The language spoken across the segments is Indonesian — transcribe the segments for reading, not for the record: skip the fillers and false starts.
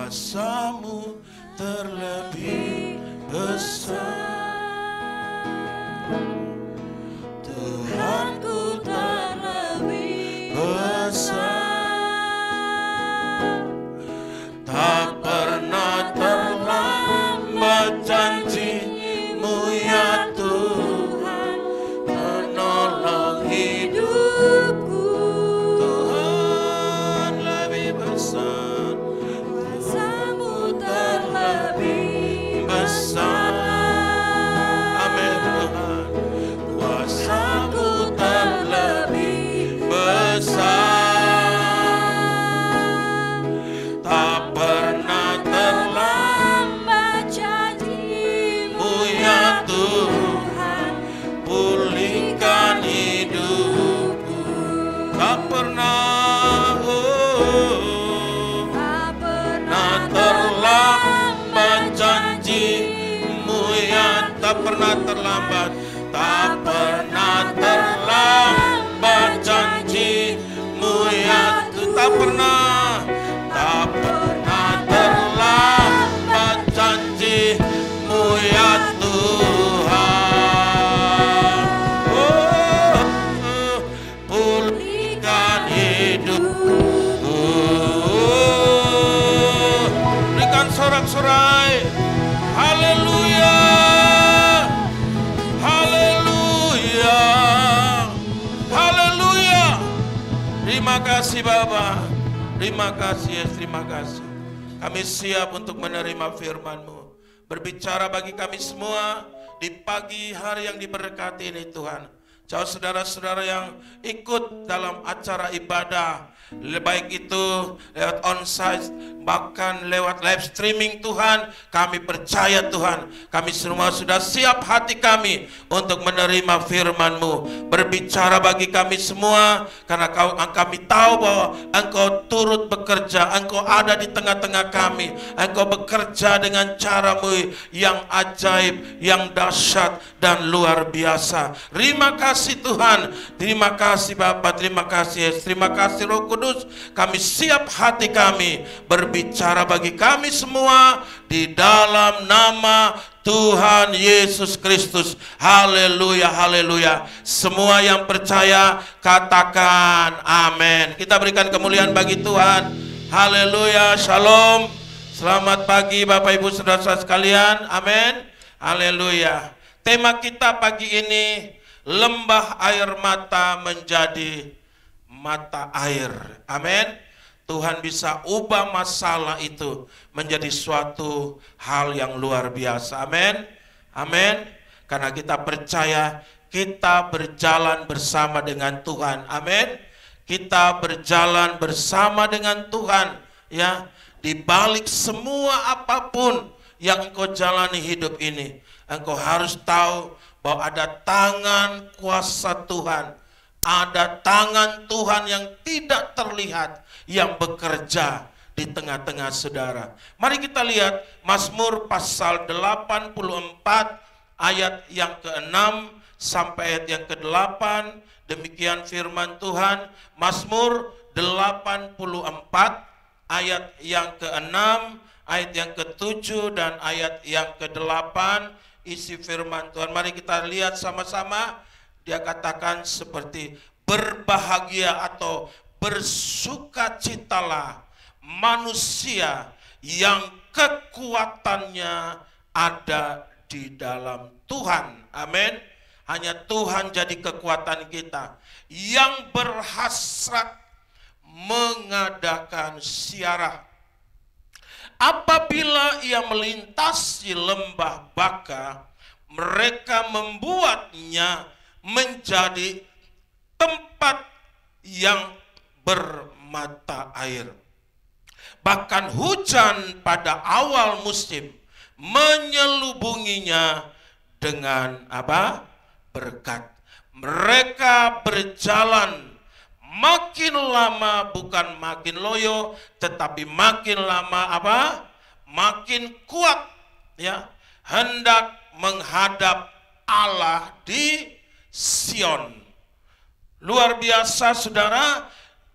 kuasa-Mu terlebih besar. Tuhanku terlebih besar. Tak pernah terlambat janji-Mu ya Tuhan, menolong hidupku. Tuhan lebih besar, kuasa-Mu terlebih besar. Amin Tuhan, kuasa-Mu terlebih besar. Tak pernah terlambat janji-Mu ya Tuhan, pulihkan hidupku. Tak pernah, tak pernah terlambat janji-Mu ya, tak pernah terlambat, tak pernah terlambat janji-Mu ya Tuhan, tak pernah, tak pernah terlambat janji-Mu ya Tuhan. Pulihkan hidupku. Berikan sorak-sorai. Haleluya. Haleluya. Haleluya. Terima kasih Bapa. Terima kasih Yesus, terima kasih. Kami siap untuk menerima firman-Mu. Berbicara bagi kami semua di pagi hari yang diberkati ini Tuhan. Jauh saudara-saudara yang ikut dalam acara ibadah, baik itu lewat onsite, bahkan lewat live streaming Tuhan, kami percaya Tuhan, kami semua sudah siap hati kami untuk menerima firman-Mu. Berbicara bagi kami semua, karena kami tahu bahwa Engkau turut bekerja, Engkau ada di tengah-tengah kami, Engkau bekerja dengan cara-Mu yang ajaib, yang dahsyat dan luar biasa. Terima kasih Tuhan, terima kasih Bapa, terima kasih Yesus, terima kasih Roh Kudus. Kami siap hati kami berbicara bagi kami semua di dalam nama Tuhan Yesus Kristus. Haleluya, haleluya. Semua yang percaya katakan amin. Kita berikan kemuliaan bagi Tuhan. Haleluya, shalom. Selamat pagi Bapak Ibu Saudara-saudara sekalian. Amin. Haleluya. Tema kita pagi ini, lembah air mata menjadi mata air. Amin. Tuhan bisa ubah masalah itu menjadi suatu hal yang luar biasa. Amin. Amin. Karena kita percaya kita berjalan bersama dengan Tuhan. Amin. Kita berjalan bersama dengan Tuhan. Ya, di balik semua apapun yang engkau jalani hidup ini, engkau harus tahu bahwa ada tangan kuasa Tuhan, ada tangan Tuhan yang tidak terlihat yang bekerja di tengah-tengah saudara. Mari kita lihat Mazmur pasal 84 ayat yang ke-6 sampai ayat yang ke-8. Demikian firman Tuhan. Mazmur 84 ayat yang ke-6, ayat yang ke-7 dan ayat yang ke-8. Isi firman Tuhan, mari kita lihat sama-sama. Dia katakan seperti, berbahagia atau bersukacitalah manusia yang kekuatannya ada di dalam Tuhan. Amin. Hanya Tuhan jadi kekuatan kita, yang berhasrat mengadakan ziarah. Apabila ia melintasi lembah Baka, mereka membuatnya menjadi tempat yang bermata air. Bahkan hujan pada awal musim menyelubunginya dengan apa? Berkat. Mereka berjalan makin lama, bukan makin loyo, tetapi makin lama apa? Makin kuat, ya, hendak menghadap Allah di Sion. Luar biasa saudara,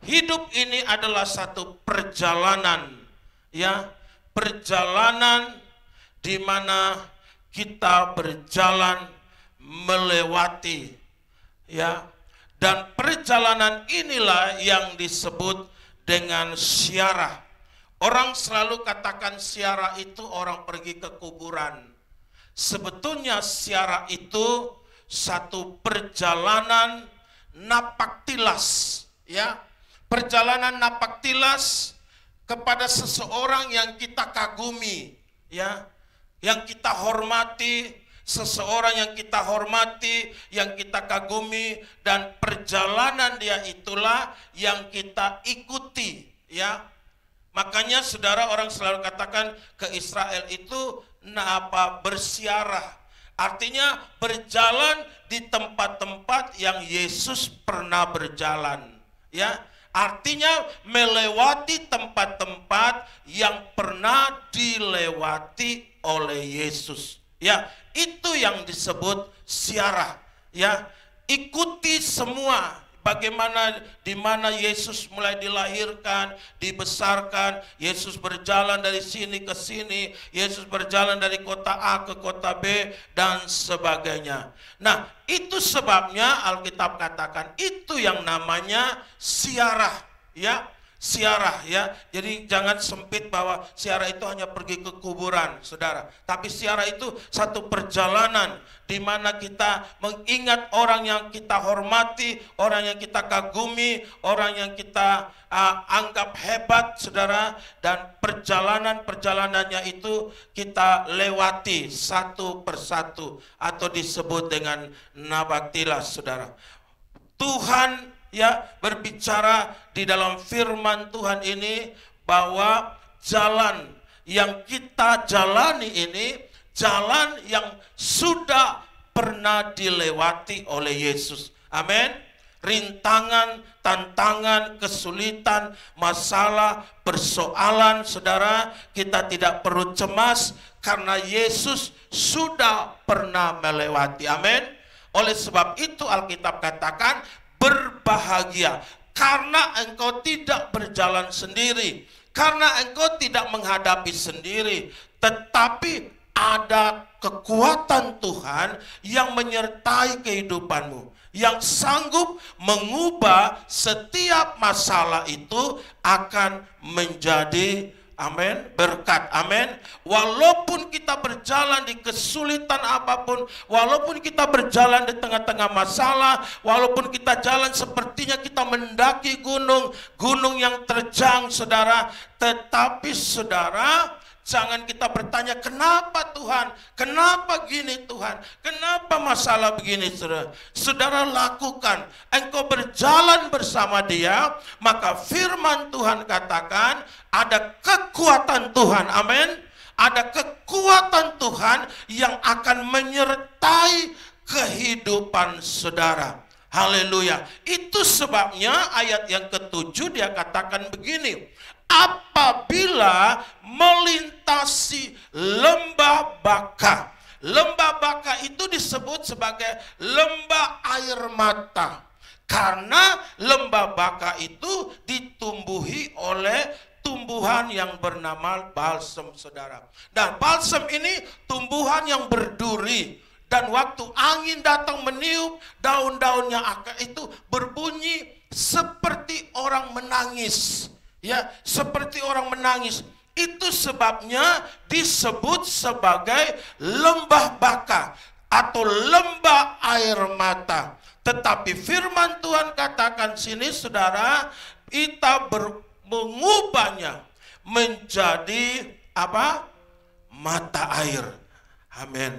hidup ini adalah satu perjalanan, ya, perjalanan di mana kita berjalan melewati, ya. Dan perjalanan inilah yang disebut dengan ziarah. Orang selalu katakan ziarah itu orang pergi ke kuburan. Sebetulnya ziarah itu satu perjalanan napak tilas, ya. Perjalanan napak tilas kepada seseorang yang kita kagumi, ya, yang kita hormati, seseorang yang kita hormati, yang kita kagumi, dan perjalanan dia itulah yang kita ikuti, ya. Makanya saudara, orang selalu katakan ke Israel itu bersiarah. Artinya berjalan di tempat-tempat yang Yesus pernah berjalan, ya. Artinya melewati tempat-tempat yang pernah dilewati oleh Yesus. Ya, itu yang disebut ziarah. Ya, ikuti semua bagaimana di mana Yesus mulai dilahirkan, dibesarkan, Yesus berjalan dari sini ke sini, Yesus berjalan dari kota A ke kota B dan sebagainya. Nah, itu sebabnya Alkitab katakan itu yang namanya ziarah, ya. Ziarah, ya. Jadi jangan sempit bahwa ziarah itu hanya pergi ke kuburan, saudara. Tapi ziarah itu satu perjalanan di mana kita mengingat orang yang kita hormati, orang yang kita kagumi, orang yang kita anggap hebat, saudara. Dan perjalanan-perjalanannya itu kita lewati satu persatu atau disebut dengan nabaktilas, saudara. Tuhan, ya, berbicara di dalam firman Tuhan ini bahwa jalan yang kita jalani ini jalan yang sudah pernah dilewati oleh Yesus. Amin. Rintangan, tantangan, kesulitan, masalah, persoalan, saudara, kita tidak perlu cemas karena Yesus sudah pernah melewati. Amin. Oleh sebab itu Alkitab katakan berbahagia karena engkau tidak berjalan sendiri, karena engkau tidak menghadapi sendiri, tetapi ada kekuatan Tuhan yang menyertai kehidupanmu, yang sanggup mengubah setiap masalah itu akan menjadi, amin, berkat. Amin. Walaupun kita berjalan di kesulitan apapun, walaupun kita berjalan di tengah-tengah masalah, walaupun kita jalan sepertinya kita mendaki gunung yang terjang, saudara, tetapi saudara, jangan kita bertanya, kenapa Tuhan? Kenapa gini Tuhan? Kenapa masalah begini, saudara? Saudara, lakukan. Engkau berjalan bersama Dia, maka firman Tuhan katakan ada kekuatan Tuhan. Amin. Ada kekuatan Tuhan yang akan menyertai kehidupan saudara. Haleluya. Itu sebabnya ayat yang ke-7 dia katakan begini. Apabila melintasi lembah Baka. Lembah Baka itu disebut sebagai lembah air mata. Karena lembah Baka itu ditumbuhi oleh tumbuhan yang bernama balsam, saudara. Dan balsam ini tumbuhan yang berduri. Dan waktu angin datang meniup, daun-daunnya itu berbunyi seperti orang menangis. Ya, seperti orang menangis. Itu sebabnya disebut sebagai lembah Baka atau lembah air mata. Tetapi firman Tuhan katakan sini, saudara, kita mengubahnya menjadi apa? Mata air. Amin.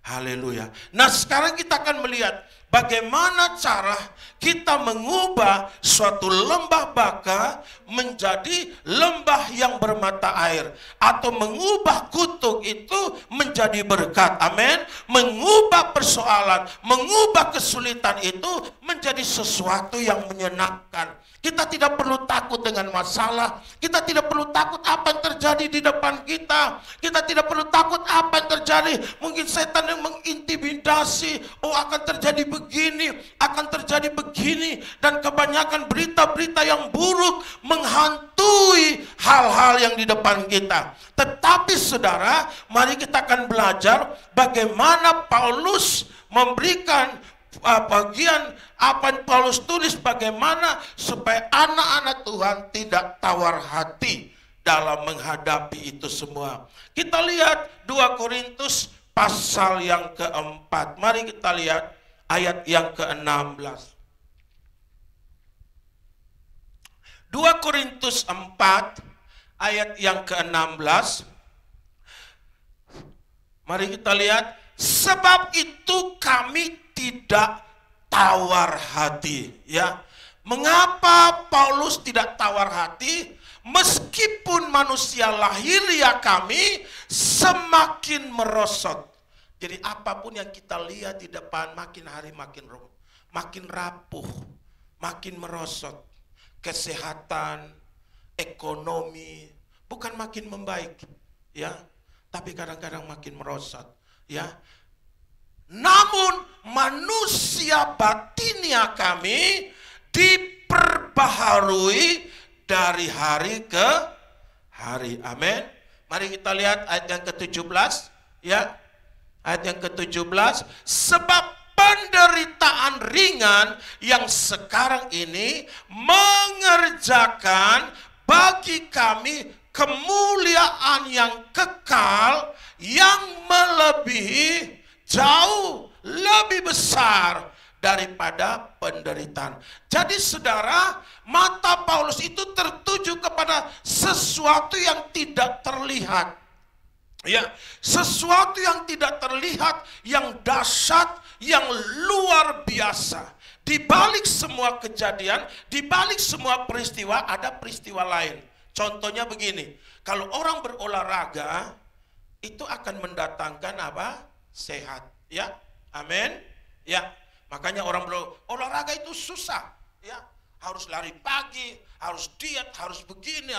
Haleluya. Nah, sekarang kita akan melihat bagaimana cara kita mengubah suatu lembah Baka menjadi lembah yang bermata air, atau mengubah kutuk itu menjadi berkat. Amin. Mengubah persoalan, mengubah kesulitan itu menjadi sesuatu yang menyenangkan. Kita tidak perlu takut dengan masalah. Kita tidak perlu takut apa yang terjadi di depan kita. Kita tidak perlu takut apa yang terjadi. Mungkin setan yang mengintimidasi. Oh, akan terjadi begini, akan terjadi begini, dan kebanyakan berita-berita yang buruk menghantui hal-hal yang di depan kita. Tetapi saudara, mari kita akan belajar bagaimana Paulus memberikan bagian apa yang Paulus tulis, bagaimana supaya anak-anak Tuhan tidak tawar hati dalam menghadapi itu semua. Kita lihat 2 Korintus pasal yang keempat. Mari kita lihat ayat yang ke-16. 2 Korintus 4 ayat yang ke-16. Mari kita lihat, sebab itu kami tidak tawar hati, ya. Mengapa Paulus tidak tawar hati? Meskipun manusia lahiriah kami semakin merosot. Jadi apapun yang kita lihat di depan makin hari makin rapuh, makin merosot. Kesehatan, ekonomi bukan makin membaik, ya, tapi kadang-kadang makin merosot, ya. Namun manusia batinia kami diperbaharui dari hari ke hari. Amin. Mari kita lihat ayat yang ke-17, ya. Ayat yang ke-17, sebab penderitaan ringan yang sekarang ini mengerjakan bagi kami kemuliaan yang kekal yang melebihi, jauh lebih besar daripada penderitaan. Jadi saudara, mata Paulus itu tertuju kepada sesuatu yang tidak terlihat. Ya, sesuatu yang tidak terlihat, yang dahsyat, yang luar biasa. Di balik semua kejadian, di balik semua peristiwa ada peristiwa lain. Contohnya begini, kalau orang berolahraga itu akan mendatangkan apa? Sehat, ya. Amin. Ya. Makanya orang berolahraga itu susah, ya. Harus lari pagi, harus diet, harus begini,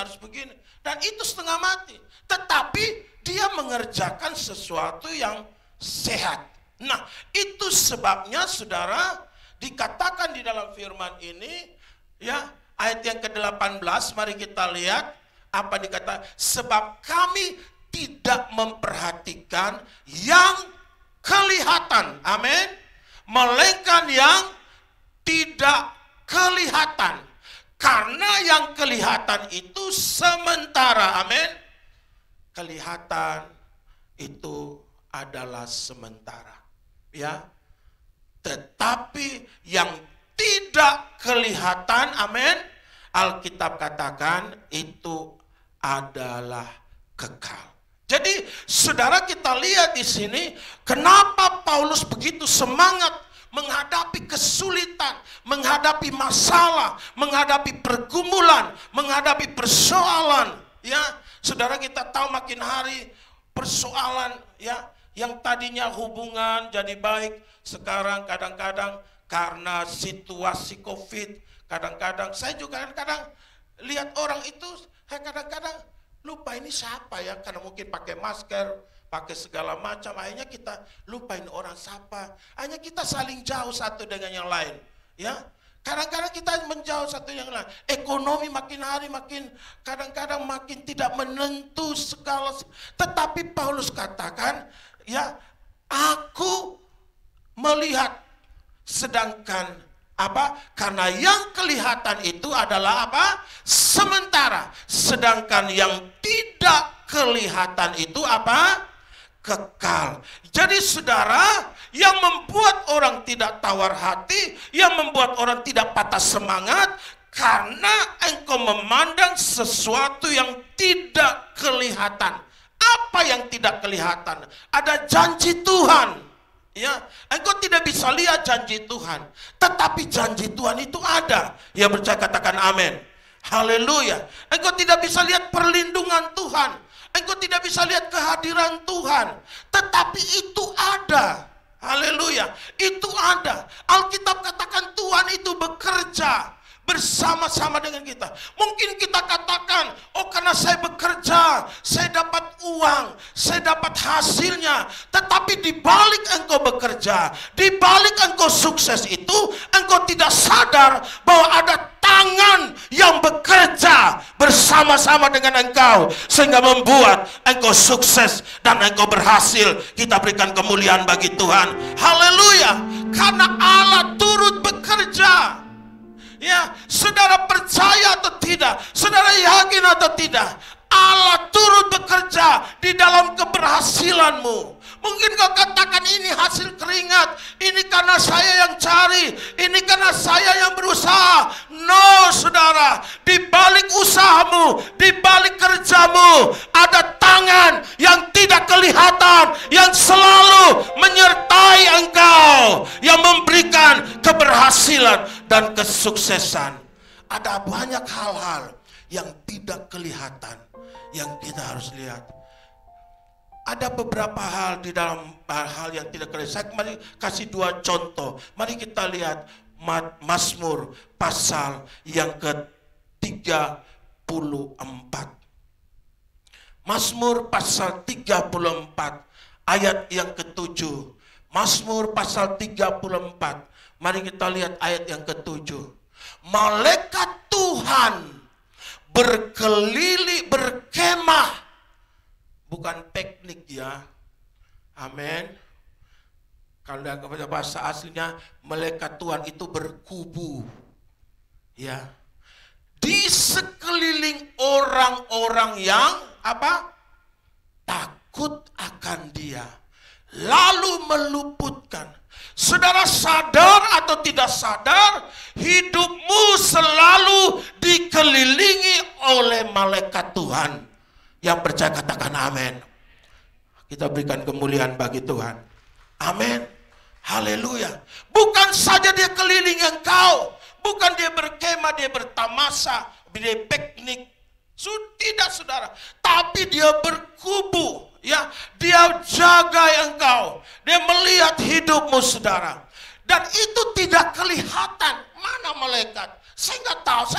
dan itu setengah mati. Tetapi dia mengerjakan sesuatu yang sehat. Nah, itu sebabnya saudara dikatakan di dalam firman ini, ya, ayat yang ke-18, mari kita lihat apa dikatakan, sebab kami tidak memperhatikan yang kelihatan, amin, melainkan yang tidak kelihatan. Karena yang kelihatan itu sementara, amin. Kelihatan itu adalah sementara, ya. Tetapi yang tidak kelihatan, amin, Alkitab katakan itu adalah kekal. Jadi saudara, kita lihat di sini kenapa Paulus begitu semangat menghadapi kesulitan, menghadapi masalah, menghadapi pergumulan, menghadapi persoalan, ya. Saudara, kita tahu makin hari persoalan, ya, yang tadinya hubungan jadi baik, sekarang kadang-kadang karena situasi Covid, kadang-kadang saya juga kadang-kadang lihat orang itu, saya kadang-kadang lupa ini siapa ya, karena mungkin pakai masker, pakai segala macam, akhirnya kita lupain orang siapa, hanya kita saling jauh satu dengan yang lain, ya. Kadang-kadang kita menjauh satu yang lain. Ekonomi makin hari makin, kadang-kadang makin tidak menentu segala. Tetapi Paulus katakan, ya, aku melihat, sedangkan apa? Karena yang kelihatan itu adalah apa? Sementara. Sedangkan yang tidak kelihatan itu apa? Kekal. Jadi saudara, yang membuat orang tidak tawar hati, yang membuat orang tidak patah semangat, karena engkau memandang sesuatu yang tidak kelihatan. Apa yang tidak kelihatan? Ada janji Tuhan. Ya, engkau tidak bisa lihat janji Tuhan, tetapi janji Tuhan itu ada. Yang percaya katakan amin. Haleluya. Engkau tidak bisa lihat perlindungan Tuhan, engkau tidak bisa lihat kehadiran Tuhan, tetapi itu ada. Haleluya. Itu ada. Alkitab katakan Tuhan itu bekerja bersama-sama dengan kita. Mungkin kita katakan, oh karena saya bekerja, saya dapat uang, saya dapat hasilnya. Tetapi di balik engkau bekerja, di balik engkau sukses itu, engkau tidak sadar bahwa ada tangan yang bekerja bersama-sama dengan engkau, sehingga membuat engkau sukses dan engkau berhasil. Kita berikan kemuliaan bagi Tuhan. Haleluya. Karena Allah turut bekerja. Ya, saudara percaya atau tidak, saudara yakin atau tidak, Allah turut bekerja di dalam keberhasilanmu. Mungkin kau katakan ini hasil keringat, ini karena saya yang cari, ini karena saya yang berusaha. No, saudara, di balik usahamu, di balik kerjamu, ada tangan yang tidak kelihatan, yang selalu menyertai engkau, yang memberikan keberhasilan dan kesuksesan. Ada banyak hal-hal yang tidak kelihatan, yang kita harus lihat. Ada beberapa hal di dalam hal yang tidak kelihatan. Saya kembali kasih 2 contoh. Mari kita lihat Mazmur pasal yang ke-34. Mazmur pasal 34 ayat yang ke-7. Mazmur pasal 34. Mari kita lihat ayat yang ke-7. Malaikat Tuhan berkeliling, berkemah. Bukan piknik ya. Amin. Kalau dalam bahasa aslinya, malaikat Tuhan itu berkubu. Ya. Di sekeliling orang-orang yang apa? Takut akan Dia. Lalu meluputkan. Saudara sadar atau tidak sadar, hidupmu selalu dikelilingi oleh malaikat Tuhan. Yang percaya katakan amin. Kita berikan kemuliaan bagi Tuhan. Amin. Haleluya. Bukan saja Dia keliling engkau, bukan Dia berkemah, Dia bertamasa, Dia piknik. Tidak, saudara. Tapi Dia berkubu. Ya, Dia jaga engkau. Dia melihat hidupmu, saudara. Dan itu tidak kelihatan. Mana malaikat? Saya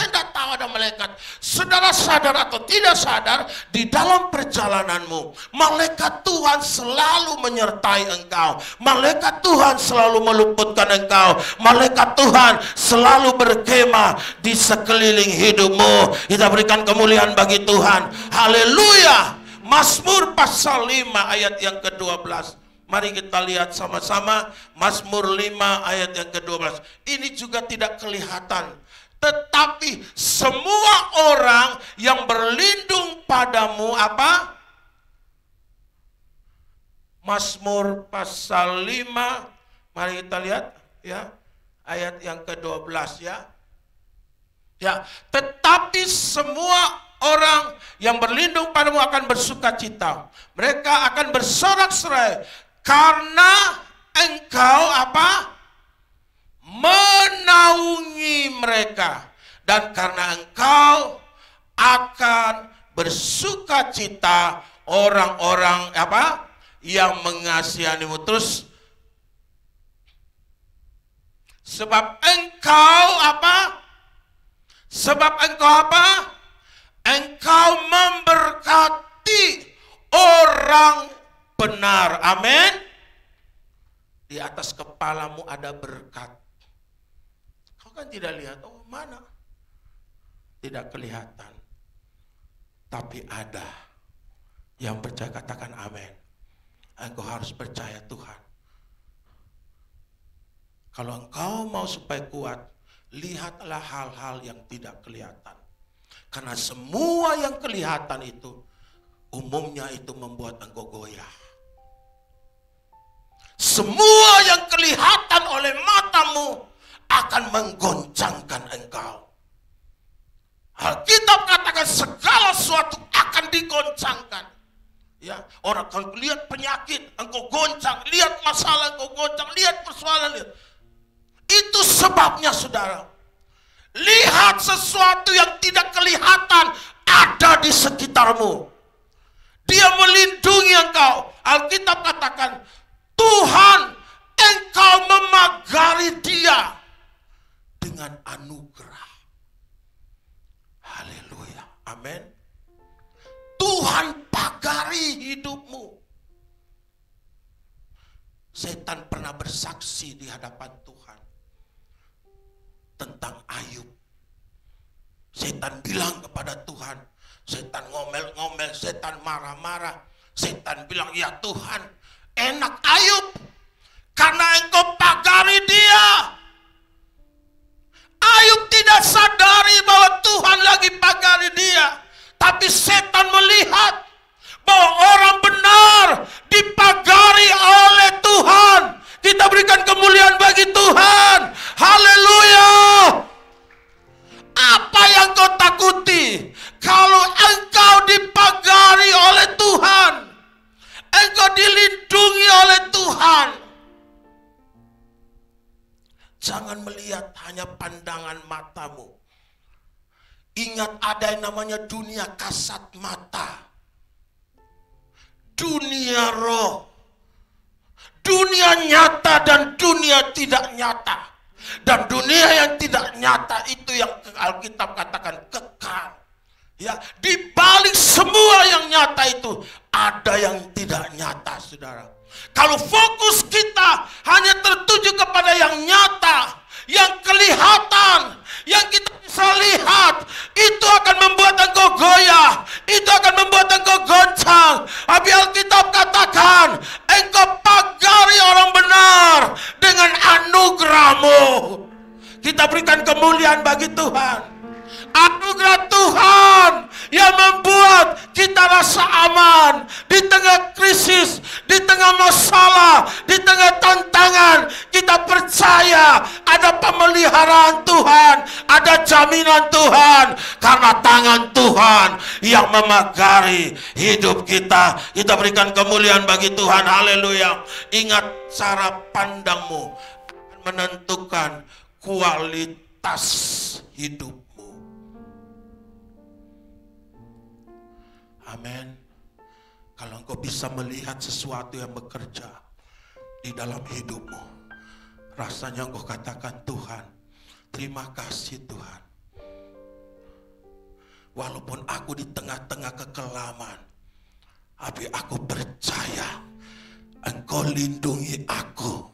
tidak tahu ada malaikat. Saudara sadar atau tidak sadar, di dalam perjalananmu, malaikat Tuhan selalu menyertai engkau. Malaikat Tuhan selalu meluputkan engkau. Malaikat Tuhan selalu berkemah di sekeliling hidupmu. Kita berikan kemuliaan bagi Tuhan. Haleluya. Mazmur pasal 5 ayat yang ke-12. Mari kita lihat sama-sama. Mazmur 5 ayat yang ke-12. Ini juga tidak kelihatan. Tetapi semua orang yang berlindung padamu apa? Mazmur pasal 5. Mari kita lihat ya. Ayat yang ke-12 ya. Ya, tetapi semua orang yang berlindung padamu akan bersukacita. Mereka akan bersorak-sorai karena engkau apa? Menaungi mereka, dan karena engkau akan bersukacita orang-orang apa yang mengasihimu. Terus sebab engkau apa? Sebab engkau apa? Engkau memberkati orang benar. Amin. Di atas kepalamu ada berkat. Kau kan tidak lihat, oh mana? Tidak kelihatan. Tapi ada. Yang percaya katakan amin. Engkau harus percaya Tuhan. Kalau engkau mau supaya kuat, lihatlah hal-hal yang tidak kelihatan. Karena semua yang kelihatan itu, umumnya itu membuat engkau goyah. Semua yang kelihatan oleh matamu akan menggoncangkan engkau. Alkitab katakan segala sesuatu akan digoncangkan. Ya, orang akan lihat penyakit, engkau goncang, lihat masalah, engkau goncang, lihat persoalan. Itu sebabnya, saudara. Lihat sesuatu yang tidak kelihatan ada di sekitarmu. Dia melindungi engkau. Alkitab katakan, Tuhan, engkau memagari dia dengan anugerah. Amin. Tuhan pagari hidupmu. Setan pernah bersaksi di hadapan Tuhan tentang Ayub. Setan bilang kepada Tuhan, setan ngomel-ngomel, setan marah-marah. Setan bilang, ya Tuhan, enak Ayub karena engkau pagari dia. Ayub tidak sadari bahwa Tuhan lagi pagari dia. Tapi setan melihat bahwa orang benar dipagari oleh Tuhan. Kita berikan kemuliaan bagi Tuhan. Haleluya. Apa yang kau takuti kalau engkau dipagari oleh Tuhan? Engkau dilindungi oleh Tuhan. Jangan melihat hanya pandangan matamu. Ingat ada yang namanya dunia kasat mata. Dunia roh. Dunia nyata dan dunia tidak nyata. Dan dunia yang tidak nyata itu yang Alkitab katakan kekal. Ya, di balik semua yang nyata itu ada yang tidak nyata, saudara. Kalau fokus kita hanya tertuju kepada yang nyata, yang kelihatan, yang kita bisa lihat, itu akan membuat engkau goyah, itu akan membuat engkau goncang. Tapi Alkitab katakan, engkau pagari orang benar dengan anugerah-Mu. Kita berikan kemuliaan bagi Tuhan. Anugerah Tuhan yang membuat kita rasa aman di tengah krisis, di tengah masalah, di tengah tantangan. Kita percaya ada pemeliharaan Tuhan, ada jaminan Tuhan, karena tangan Tuhan yang memagari hidup kita. Kita berikan kemuliaan bagi Tuhan. Haleluya. Ingat, cara pandangmu akan menentukan kualitas hidup. Amin. Kalau engkau bisa melihat sesuatu yang bekerja di dalam hidupmu, rasanya engkau katakan, Tuhan, terima kasih Tuhan. Walaupun aku di tengah-tengah kekelaman, tapi aku percaya engkau lindungi aku,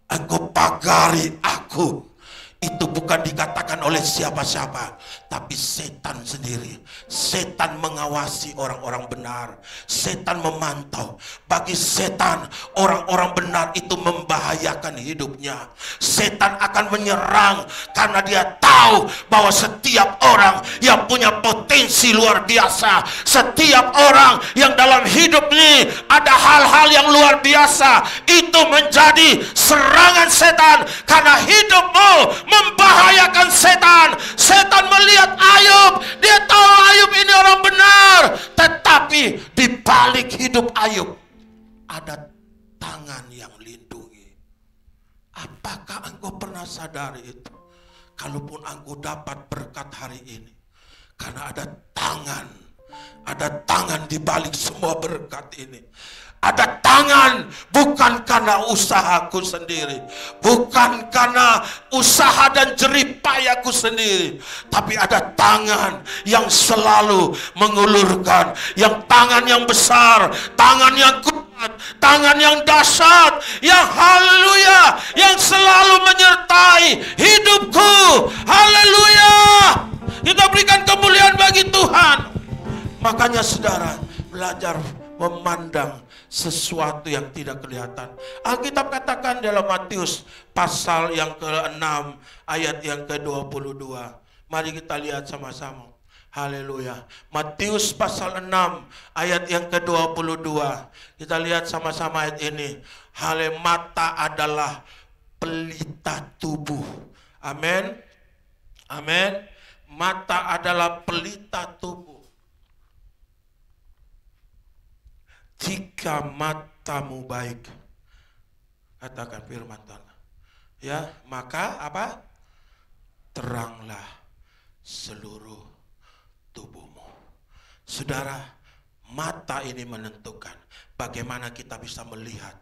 engkau pagari aku. Itu bukan dikatakan oleh siapa-siapa, tapi setan sendiri. Setan mengawasi orang-orang benar. Setan memantau. Bagi setan, orang-orang benar itu membahayakan hidupnya. Setan akan menyerang karena dia tahu bahwa setiap orang yang punya potensi luar biasa, setiap orang yang dalam hidup ini ada hal-hal yang luar biasa, itu menjadi serangan setan. Karena hidupmu membahayakan setan. Setan melihat Ayub, dia tahu Ayub ini orang benar, tetapi di balik hidup Ayub ada tangan yang lindungi. Apakah engkau pernah sadari itu? Kalaupun engkau dapat berkat hari ini, karena ada tangan di balik semua berkat ini. Ada tangan, bukan karena usahaku sendiri, bukan karena usaha dan jerih payahku sendiri, tapi ada tangan yang selalu mengulurkan, yang tangan yang besar, tangan yang kuat, tangan yang dahsyat, yang haleluya, yang selalu menyertai hidupku. Haleluya. Kita berikan kemuliaan bagi Tuhan. Makanya saudara, belajar memandang sesuatu yang tidak kelihatan. Alkitab katakan dalam Matius pasal yang ke-6 ayat yang ke-22. Mari kita lihat sama-sama. Haleluya. Matius pasal 6 ayat yang ke-22. Kita lihat sama-sama ayat ini. Mata adalah pelita tubuh. Amin. Amin. Mata adalah pelita tubuh. Jika matamu baik, katakan firman Tuhan, ya, maka apa? Teranglah seluruh tubuhmu. Saudara, mata ini menentukan bagaimana kita bisa melihat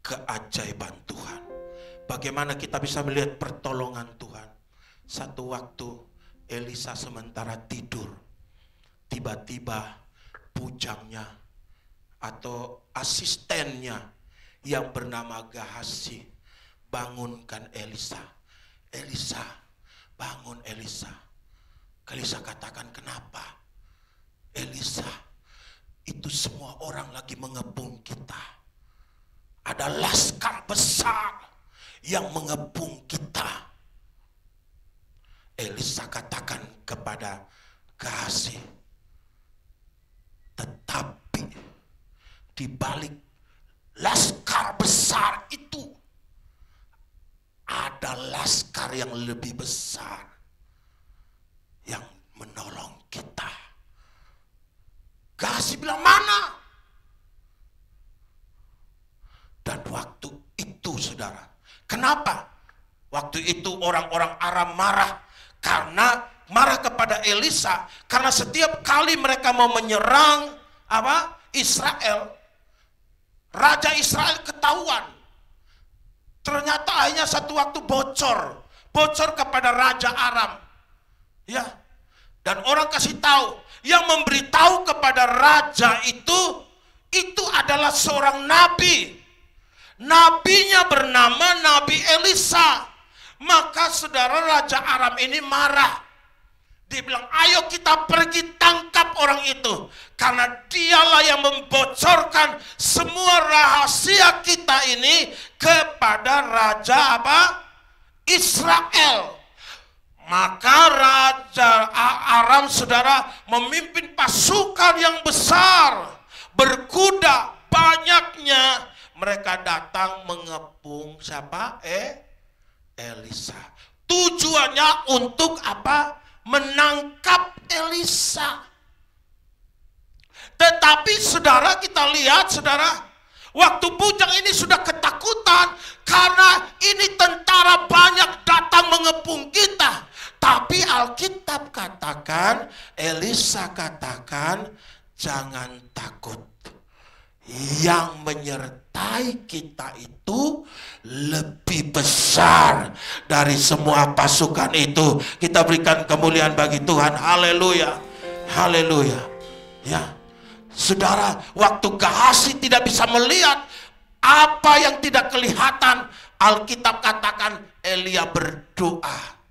keajaiban Tuhan, bagaimana kita bisa melihat pertolongan Tuhan. Satu waktu Elisa sementara tidur, tiba-tiba bujangnya atau asistennya yang bernama Gehasi bangunkan Elisa. Elisa, bangun Elisa. Elisa katakan, kenapa? Elisa, itu semua orang lagi mengepung kita. Ada laskar besar yang mengepung kita. Elisa katakan kepada Gehasi, tetapi di balik laskar besar itu ada laskar yang lebih besar yang menolong kita. Gehasi bilang, mana? Dan waktu itu, saudara, kenapa? Waktu itu orang-orang Aram marah, karena marah kepada Elisa, karena setiap kali mereka mau menyerang Israel, Raja Israel ketahuan. Ternyata akhirnya satu waktu bocor kepada Raja Aram. Ya. Dan orang kasih tahu, yang memberitahu kepada raja itu adalah seorang nabi. Nabinya bernama Nabi Elisa. Maka saudara, Raja Aram ini marah. Dia bilang, ayo kita pergi tangkap orang itu. Karena dialah yang membocorkan semua rahasia kita ini kepada Raja Israel. Maka Raja Aram, saudara, memimpin pasukan yang besar, berkuda banyaknya. Mereka datang mengepung siapa? Elisa. Tujuannya untuk apa? Menangkap Elisa. Tetapi saudara, kita lihat saudara, waktu bujang ini sudah ketakutan karena ini tentara banyak datang mengepung kita. Tapi Alkitab katakan, Elisa katakan, jangan takut. Yang menyertai kita itu lebih besar dari semua pasukan itu. Kita berikan kemuliaan bagi Tuhan. Haleluya. Haleluya. Ya. Saudara, waktu Gehasi tidak bisa melihat apa yang tidak kelihatan, Alkitab katakan Elia berdoa.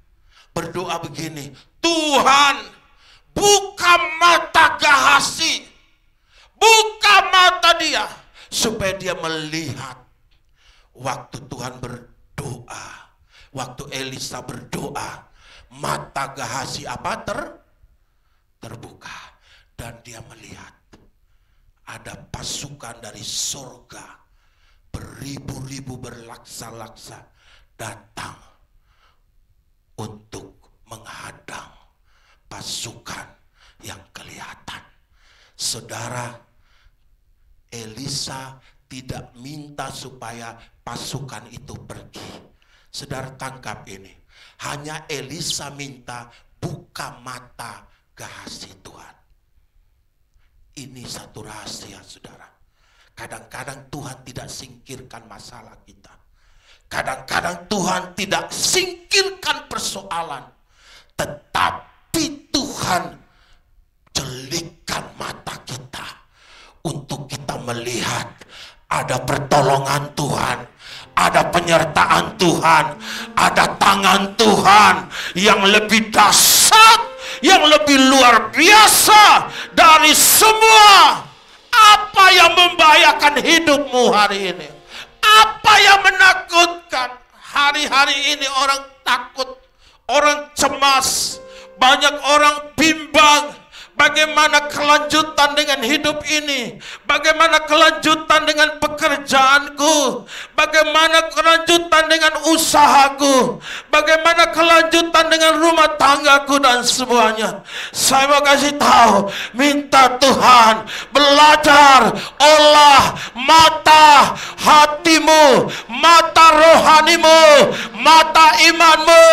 Berdoa begini, Tuhan, buka mata Gehasi, buka mata dia, supaya dia melihat. Waktu Tuhan berdoa, waktu Elisa berdoa, mata Gehasi terbuka, dan dia melihat ada pasukan dari surga beribu-ribu berlaksa-laksa datang untuk menghadang pasukan yang kelihatan. Saudara, Elisa tidak minta supaya pasukan itu pergi. Saudara, tangkap ini. Hanya Elisa minta, buka mata Gehasi Tuhan. Ini satu rahasia, saudara. Kadang-kadang Tuhan tidak singkirkan masalah kita. Kadang-kadang Tuhan tidak singkirkan persoalan. Tetapi Tuhan jelikkan mata kita untuk kita melihat ada pertolongan Tuhan, ada penyertaan Tuhan, ada tangan Tuhan yang lebih dahsyat, yang lebih luar biasa dari semua apa yang membahayakan hidupmu hari ini. Apa yang menakutkan? Hari-hari ini orang takut, orang cemas, banyak orang bimbang. Bagaimana kelanjutan dengan hidup ini? Bagaimana kelanjutan dengan pekerjaanku? Bagaimana kelanjutan dengan usahaku? Bagaimana kelanjutan dengan rumah tanggaku dan semuanya? Saya mau kasih tahu, minta Tuhan belajar, olah mata hatimu, mata rohanimu, mata imanmu,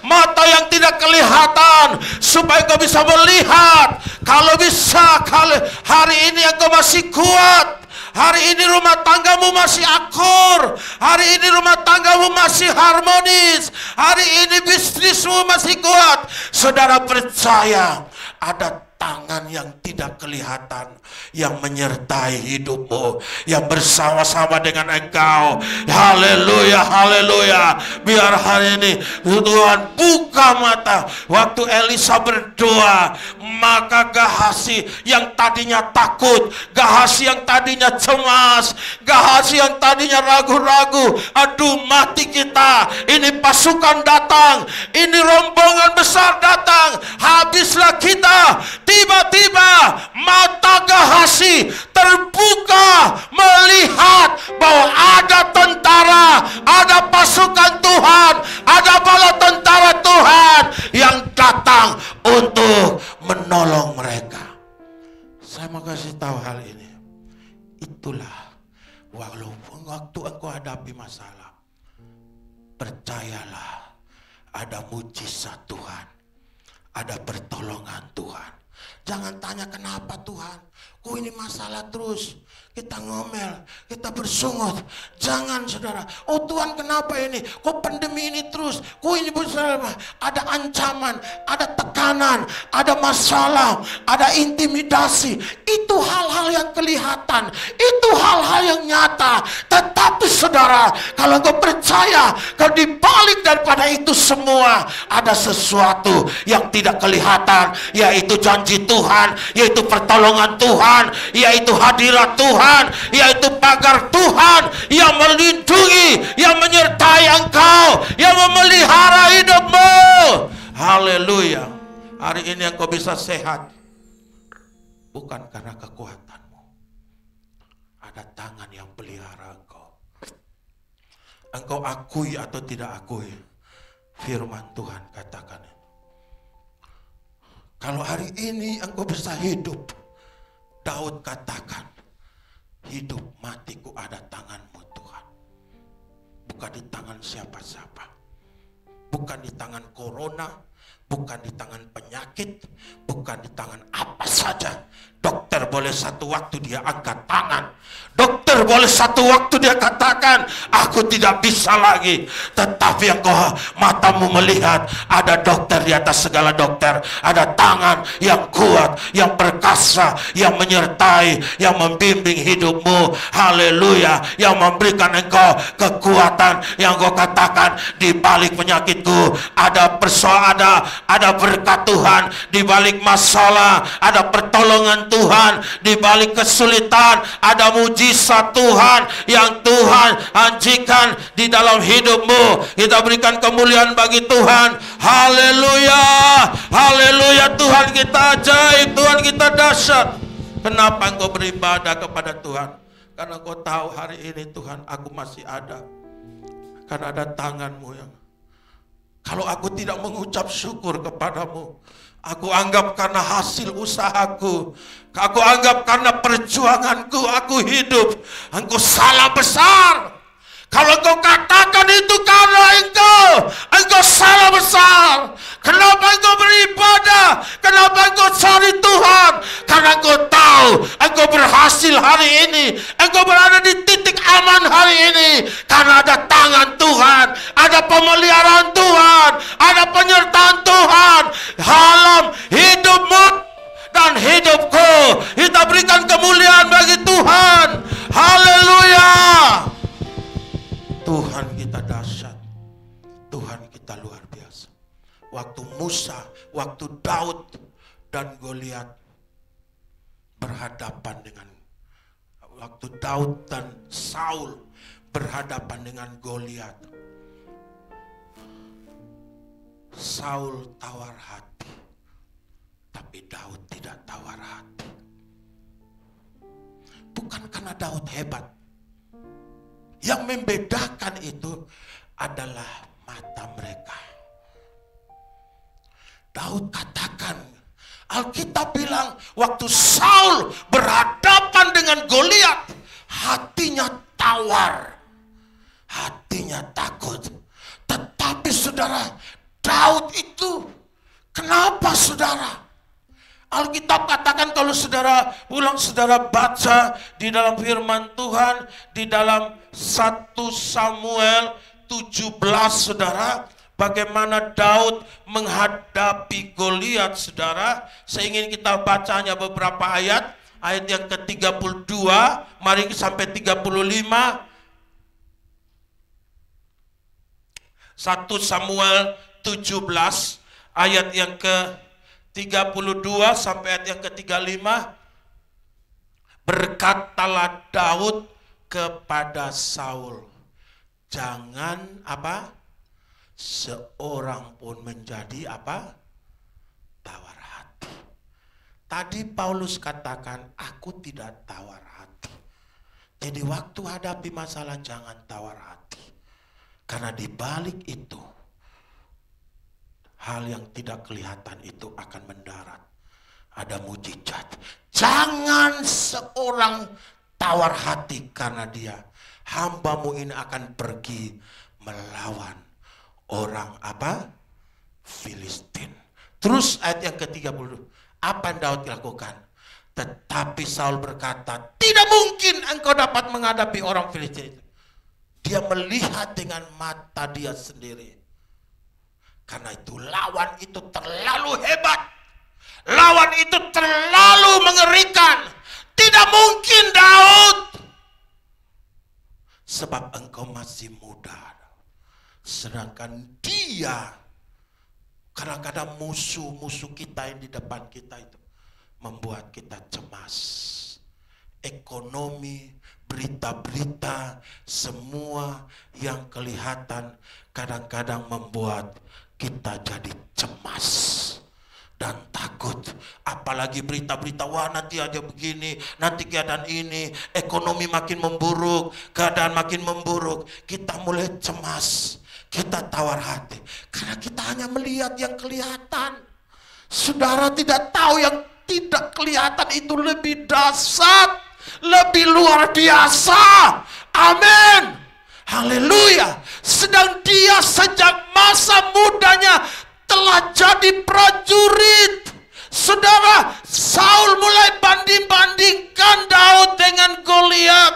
mata yang tidak kelihatan, supaya kau bisa melihat. Kalau bisa, kalau hari ini engkau masih kuat, hari ini rumah tanggamu masih akur, hari ini rumah tanggamu masih harmonis, hari ini bisnismu masih kuat, saudara percaya ada tangan yang tidak kelihatan yang menyertai hidupmu, yang bersama-sama dengan engkau. Haleluya, haleluya. Biar hari ini Tuhan buka mata. Waktu Elisa berdoa, maka Gehazi yang tadinya takut, Gehazi yang tadinya cemas, Gehazi yang tadinya ragu-ragu, aduh mati kita, ini pasukan datang, ini rombongan besar datang, habislah kita. Tiba-tiba mata Gehazi terbuka melihat bahwa ada tentara, ada pasukan Tuhan, ada bala tentara Tuhan yang datang untuk menolong mereka. Saya mau kasih tahu hal ini. Itulah walaupun waktu engkau hadapi masalah, percayalah ada mujizat Tuhan, ada pertolongan Tuhan. Jangan tanya kenapa Tuhan, kok ini masalah terus. Kita ngomel, kita bersungut. Jangan saudara, oh Tuhan kenapa ini? Kok pandemi ini terus? Kok ini besar? Ada ancaman, ada tekanan, ada masalah, ada intimidasi. Itu hal-hal yang kelihatan, itu hal-hal yang nyata. Tetapi saudara, kalau engkau percaya, kalau dibalik daripada itu semua ada sesuatu yang tidak kelihatan, yaitu janji Tuhan, yaitu pertolongan Tuhan, yaitu hadirat Tuhan, yaitu pagar Tuhan yang melindungi, yang menyertai engkau, yang memelihara hidupmu. Haleluya. Hari ini engkau bisa sehat bukan karena kekuatanmu, ada tangan yang pelihara engkau. Engkau akui atau tidak akui, firman Tuhan katakan, kalau hari ini engkau bisa hidup, Daud katakan, hidup matiku ada tanganmu Tuhan. Bukan di tangan siapa-siapa, bukan di tangan corona, bukan di tangan penyakit, bukan di tangan apa saja. Dokter boleh satu waktu dia angkat tangan, dokter boleh satu waktu dia katakan aku tidak bisa lagi. Tetapi engkau matamu melihat ada dokter di atas segala dokter, ada tangan yang kuat, yang perkasa, yang menyertai, yang membimbing hidupmu. Haleluya, yang memberikan engkau kekuatan. Yang engkau katakan di balik penyakitku ada persoalan, ada berkat Tuhan, di balik masalah ada pertolongan Tuhan, di balik kesulitan ada mujizat Tuhan yang Tuhan janjikan di dalam hidupmu. Kita berikan kemuliaan bagi Tuhan. Haleluya, haleluya. Tuhan kita ajaib, Tuhan kita dahsyat. Kenapa engkau beribadah kepada Tuhan? Karena engkau tahu hari ini Tuhan aku masih ada, karena ada tanganmu yang, kalau aku tidak mengucap syukur kepadamu, aku anggap karena hasil usahaku, aku anggap karena perjuanganku aku hidup, engkau salah besar. Kalau engkau katakan itu karena engkau salah besar. Kenapa engkau beribadah? Kenapa engkau cari Tuhan? Karena engkau tahu engkau berhasil hari ini, engkau berada di titik aman hari ini karena ada tangan Tuhan, ada pemeliharaan Tuhan, ada penyertaan Tuhan. Halam hidupmu dan hidupku, kita berikan kemuliaan bagi Tuhan. Haleluya. Tuhan kita dahsyat, Tuhan kita luar biasa. Waktu Musa, waktu Daud dan Goliat berhadapan dengan, waktu Daud dan Saul berhadapan dengan Goliat, Saul tawar hati, tapi Daud tidak tawar hati. Bukan karena Daud hebat. Yang membedakan itu adalah mata mereka. Daud katakan, Alkitab bilang waktu Saul berhadapan dengan Goliat, hatinya tawar, hatinya takut. Tetapi saudara, Daud itu kenapa saudara? Alkitab katakan, kalau saudara pulang, saudara baca di dalam firman Tuhan, di dalam 1 Samuel 17 saudara, bagaimana Daud menghadapi Goliat, saudara. Saya ingin kita bacanya beberapa ayat. Ayat yang ke-32, mari sampai 35. 1 Samuel 17 ayat yang ke-32 sampai ayat yang ke-35. Berkatalah Daud kepada Saul, jangan seorang pun menjadi tawar hati. Tadi Paulus katakan, aku tidak tawar hati. Jadi waktu hadapi masalah jangan tawar hati. Karena di balik itu, hal yang tidak kelihatan itu akan mendarat. Ada mujizat. Jangan seorang tawar hati karena dia, hambamu ini akan pergi melawan orang Filistin. Terus ayat yang ke-30. Apa yang Daud lakukan? Tetapi Saul berkata, tidak mungkin engkau dapat menghadapi orang Filistin itu. Dia melihat dengan mata dia sendiri. Karena itu lawan itu terlalu hebat. Lawan itu terlalu mengerikan. Tidak mungkin Daud. Sebab engkau masih muda. Sedangkan dia, kadang-kadang musuh-musuh kita yang di depan kita itu membuat kita cemas. Ekonomi, berita-berita, semua yang kelihatan kadang-kadang membuat kita jadi cemas dan takut. Apalagi berita-berita, wah nanti aja begini, nanti keadaan ini, ekonomi makin memburuk, keadaan makin memburuk. Kita mulai cemas, kita tawar hati. Karena kita hanya melihat yang kelihatan. Saudara tidak tahu yang tidak kelihatan itu lebih dahsyat, lebih luar biasa. Amin. Haleluya. Sedang dia sejak masa mudanya telah jadi prajurit. Saudara, Saul mulai banding-bandingkan Daud dengan Goliat.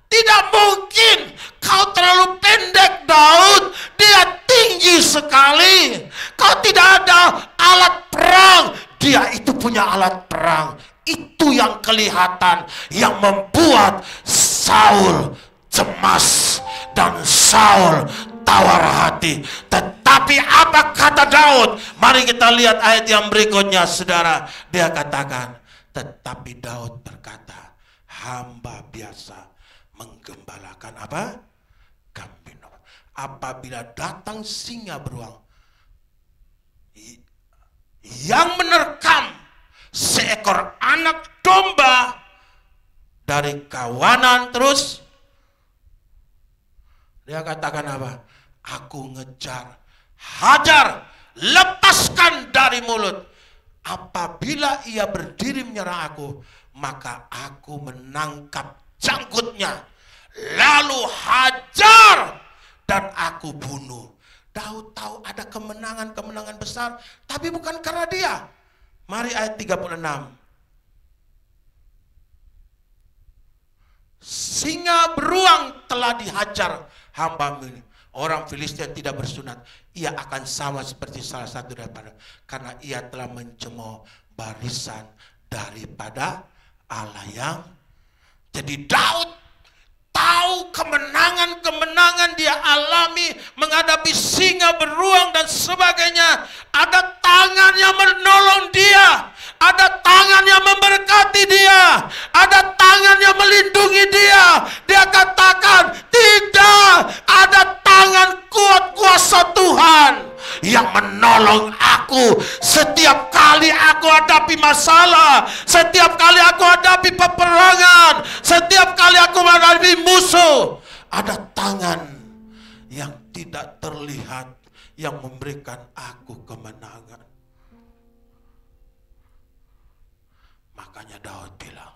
Tidak mungkin, kau terlalu pendek Daud, dia tinggi sekali. Kau tidak ada alat perang, dia itu punya alat perang. Itu yang kelihatan, yang membuat Saul cemas dan Saul tawar hati. Tetapi apa kata Daud? Mari kita lihat ayat yang berikutnya, saudara. Dia katakan, tetapi Daud berkata, hamba biasa menggembalakan kambing. Apabila datang singa beruang yang menerkam seekor anak domba dari kawanan, terus dia katakan apa? Aku ngejar, hajar, lepaskan dari mulut. Apabila ia berdiri menyerang aku, maka aku menangkap janggutnya, lalu hajar dan aku bunuh. Daud tahu ada kemenangan-kemenangan besar, tapi bukan karena dia. Mari ayat 36. Singa beruang telah dihajar hamba ini. Orang Filistin tidak bersunat, ia akan sama seperti salah satu daripada, karena ia telah mencemooh barisan daripada Allah yang. Jadi Daud tahu kemenangan-kemenangan dia alami menghadapi singa beruang dan sebagainya. Ada tangan yang menolong dia, ada tangan yang memberkati dia, ada tangan yang melindungi dia. Dia katakan, tidak, ada tangan kuat kuasa Tuhan yang menolong aku setiap kali aku hadapi masalah, setiap kali aku hadapi peperangan, setiap kali aku menghadapi musuh. Ada tangan yang tidak terlihat yang memberikan aku kemenangan. Makanya Daud bilang,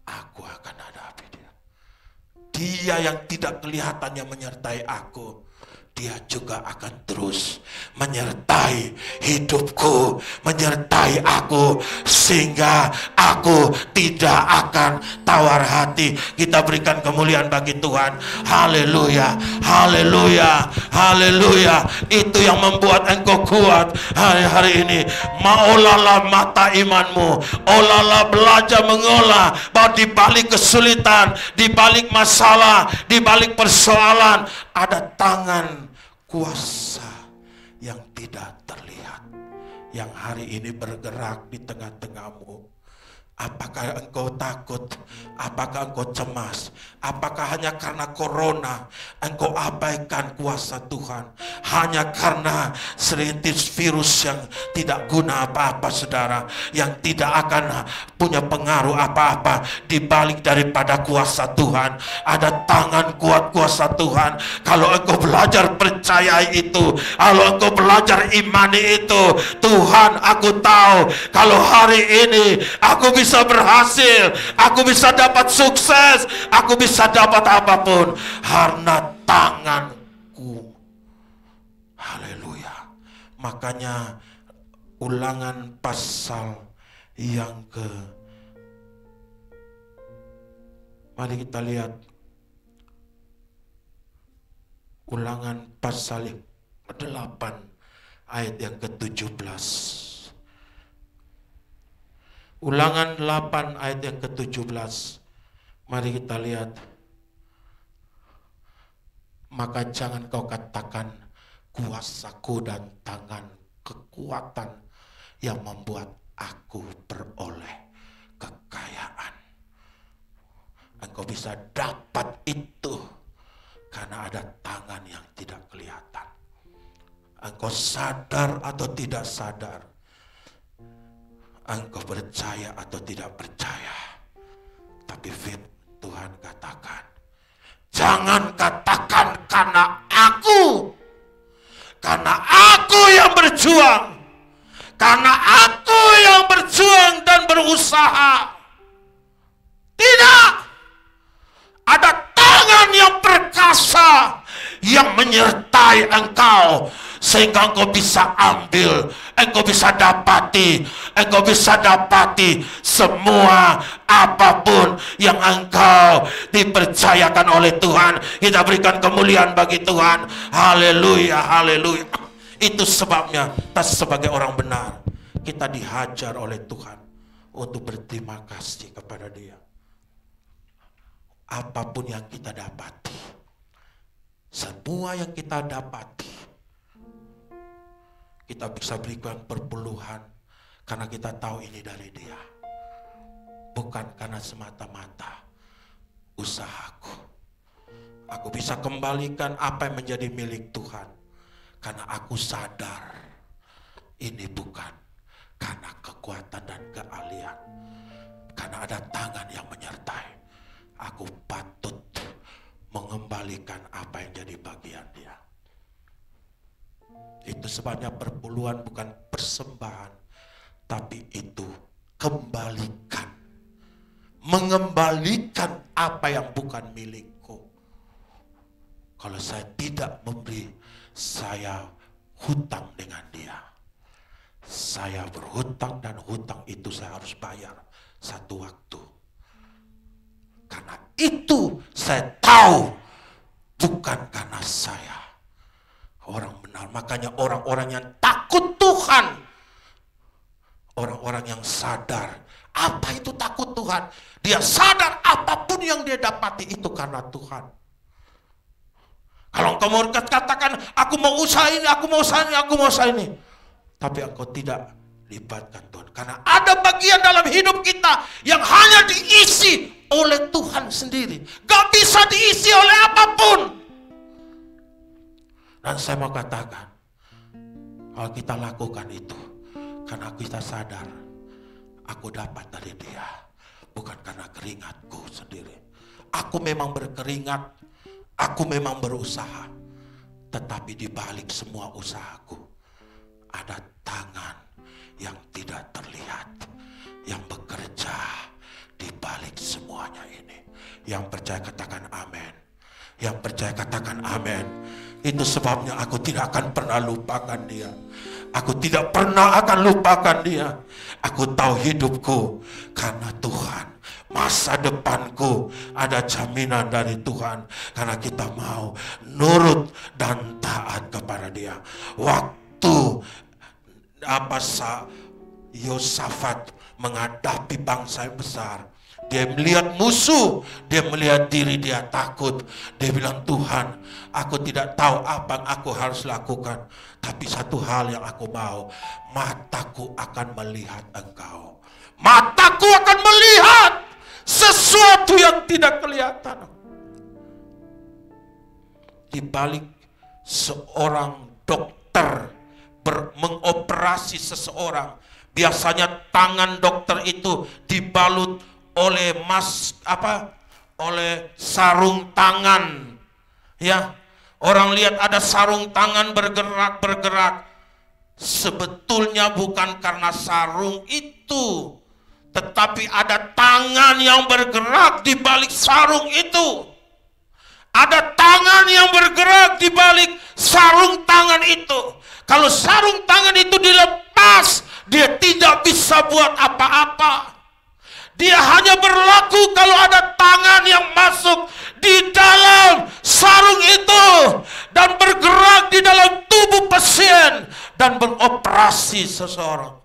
aku akan hadapi dia. Dia yang tidak kelihatan yang menyertai aku. Dia juga akan terus menyertai hidupku, menyertai aku, sehingga aku tidak akan tawar hati. Kita berikan kemuliaan bagi Tuhan. Haleluya, haleluya, haleluya. Itu yang membuat engkau kuat hari-hari ini. Maolalah mata imanmu, olalah belajar mengolah bahwa di balik kesulitan, di balik masalah, di balik persoalan, ada tangan kuasa yang tidak terlihat, yang hari ini bergerak di tengah-tengahmu. Apakah engkau takut? Apakah engkau cemas? Apakah hanya karena corona engkau abaikan kuasa Tuhan? Hanya karena serintis virus yang tidak guna apa-apa, saudara, yang tidak akan punya pengaruh apa-apa di balik daripada kuasa Tuhan. Ada tangan kuat kuasa Tuhan. Kalau engkau belajar percaya itu, kalau engkau belajar imani itu, Tuhan, aku tahu kalau hari ini aku bisa berhasil, aku bisa dapat sukses, aku bisa dapat apapun karena tanganku. Haleluya. Makanya Ulangan pasal yang mari kita lihat Ulangan pasal 8 ayat yang ke-17. Ulangan 8 ayat yang ke-17. Mari kita lihat. Maka jangan kau katakan kuasaku dan tangan kekuatan yang membuat aku beroleh kekayaan. Engkau bisa dapat itu karena ada tangan yang tidak kelihatan. Engkau sadar atau tidak sadar, engkau percaya atau tidak percaya, tapi firman Tuhan katakan, jangan katakan karena aku yang berjuang, karena aku yang berjuang dan berusaha. Tidak, ada tangan yang perkasa yang menyertai engkau, sehingga engkau bisa ambil, engkau bisa dapati semua apapun yang engkau dipercayakan oleh Tuhan. Kita berikan kemuliaan bagi Tuhan. Haleluya, haleluya. Itu sebabnya kita sebagai orang benar, kita dihajar oleh Tuhan untuk berterima kasih kepada Dia. Apapun yang kita dapati, semua yang kita dapati, kita bisa berikan perpuluhan karena kita tahu ini dari Dia. Bukan karena semata-mata usahaku. Aku bisa kembalikan apa yang menjadi milik Tuhan karena aku sadar ini bukan karena kekuatan dan keahlian, karena ada tangan yang menyertai. Aku patut mengembalikan apa yang jadi bagian Dia. Itu sebabnya perpuluhan bukan persembahan, tapi itu kembalikan, mengembalikan apa yang bukan milikku. Kalau saya tidak memberi, saya hutang dengan Dia. Saya berhutang dan hutang itu saya harus bayar satu waktu. Karena itu saya tahu bukan karena saya. Orang benar, makanya orang-orang yang takut Tuhan, orang-orang yang sadar apa itu takut Tuhan. Dia sadar apapun yang dia dapati itu karena Tuhan. Kalau engkau mau katakan aku mau usaha ini, aku mau usaha ini, aku mau usaha ini, tapi engkau tidak libatkan Tuhan, karena ada bagian dalam hidup kita yang hanya diisi oleh Tuhan sendiri, gak bisa diisi oleh apapun. Dan saya mau katakan, kalau kita lakukan itu karena kita sadar aku dapat dari Dia, bukan karena keringatku sendiri. Aku memang berkeringat, aku memang berusaha, tetapi di balik semua usahaku ada tangan yang tidak terlihat yang bekerja di balik semuanya ini. Yang percaya katakan amin. Yang percaya katakan amin. Itu sebabnya aku tidak akan pernah lupakan dia. Aku tidak pernah akan lupakan dia. Aku tahu hidupku karena Tuhan. Masa depanku ada jaminan dari Tuhan. Karena kita mau nurut dan taat kepada dia. Waktu Yosafat menghadapi bangsa yang besar, dia melihat musuh, dia melihat diri dia takut. Dia bilang, Tuhan, aku tidak tahu apa yang aku harus lakukan. Tapi satu hal yang aku mau, mataku akan melihat Engkau. Mataku akan melihat sesuatu yang tidak kelihatan. Di balik seorang dokter mengoperasi seseorang, biasanya tangan dokter itu dibalut oleh oleh sarung tangan. Ya, orang lihat ada sarung tangan bergerak. Sebetulnya bukan karena sarung itu, tetapi ada tangan yang bergerak di balik sarung itu. Ada tangan yang bergerak di balik sarung tangan itu. Kalau sarung tangan itu dilepas, dia tidak bisa buat apa-apa. Dia hanya berlaku kalau ada tangan yang masuk di dalam sarung itu dan bergerak di dalam tubuh pasien dan beroperasi seseorang.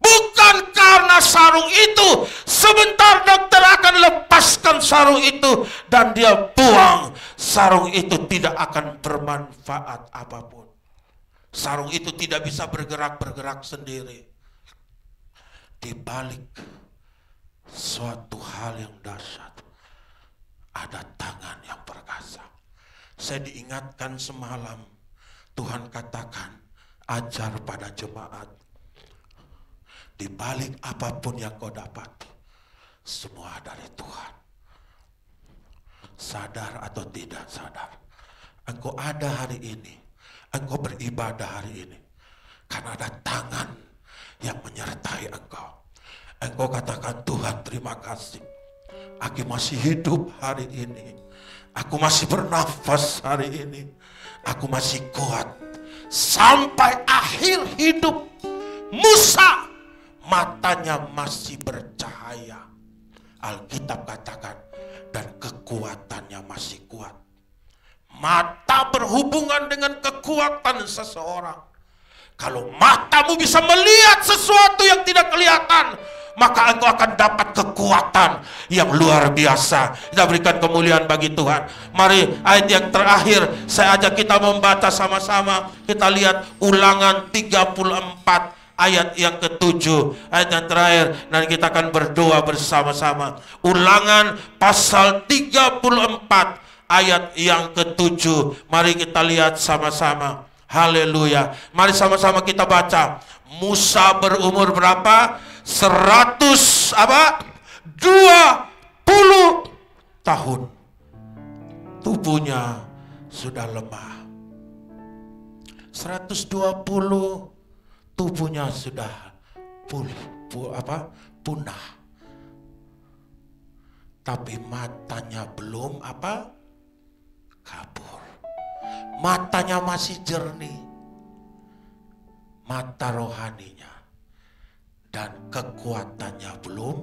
Bukan karena sarung itu, sebentar dokter akan lepaskan sarung itu dan dia buang. Sarung itu tidak akan bermanfaat apapun. Sarung itu tidak bisa bergerak sendiri. Di balik suatu hal yang dahsyat, ada tangan yang perkasa. Saya diingatkan semalam, Tuhan katakan, ajar pada jemaat, di balik apapun yang kau dapati, semua dari Tuhan. Sadar atau tidak sadar, engkau ada hari ini, engkau beribadah hari ini, karena ada tangan yang menyertai engkau. Engkau katakan, Tuhan terima kasih, aku masih hidup hari ini, aku masih bernafas hari ini, aku masih kuat. Sampai akhir hidup Musa, matanya masih bercahaya. Alkitab katakan, dan kekuatannya masih kuat. Mata berhubungan dengan kekuatan seseorang. Kalau matamu bisa melihat sesuatu yang tidak kelihatan, maka engkau akan dapat kekuatan yang luar biasa. Kita berikan kemuliaan bagi Tuhan. Mari ayat yang terakhir saya ajak kita membaca sama-sama. Kita lihat Ulangan 34 ayat yang ke-7. Ayat yang terakhir, dan kita akan berdoa bersama-sama. Ulangan pasal 34 ayat yang ke-7. Mari kita lihat sama-sama. Haleluya. Mari sama-sama kita baca. Musa berumur berapa? 120 tahun. Tubuhnya sudah lemah. 120, tubuhnya sudah punah. Tapi matanya belum kabur. Matanya masih jernih. Mata rohaninya dan kekuatannya belum.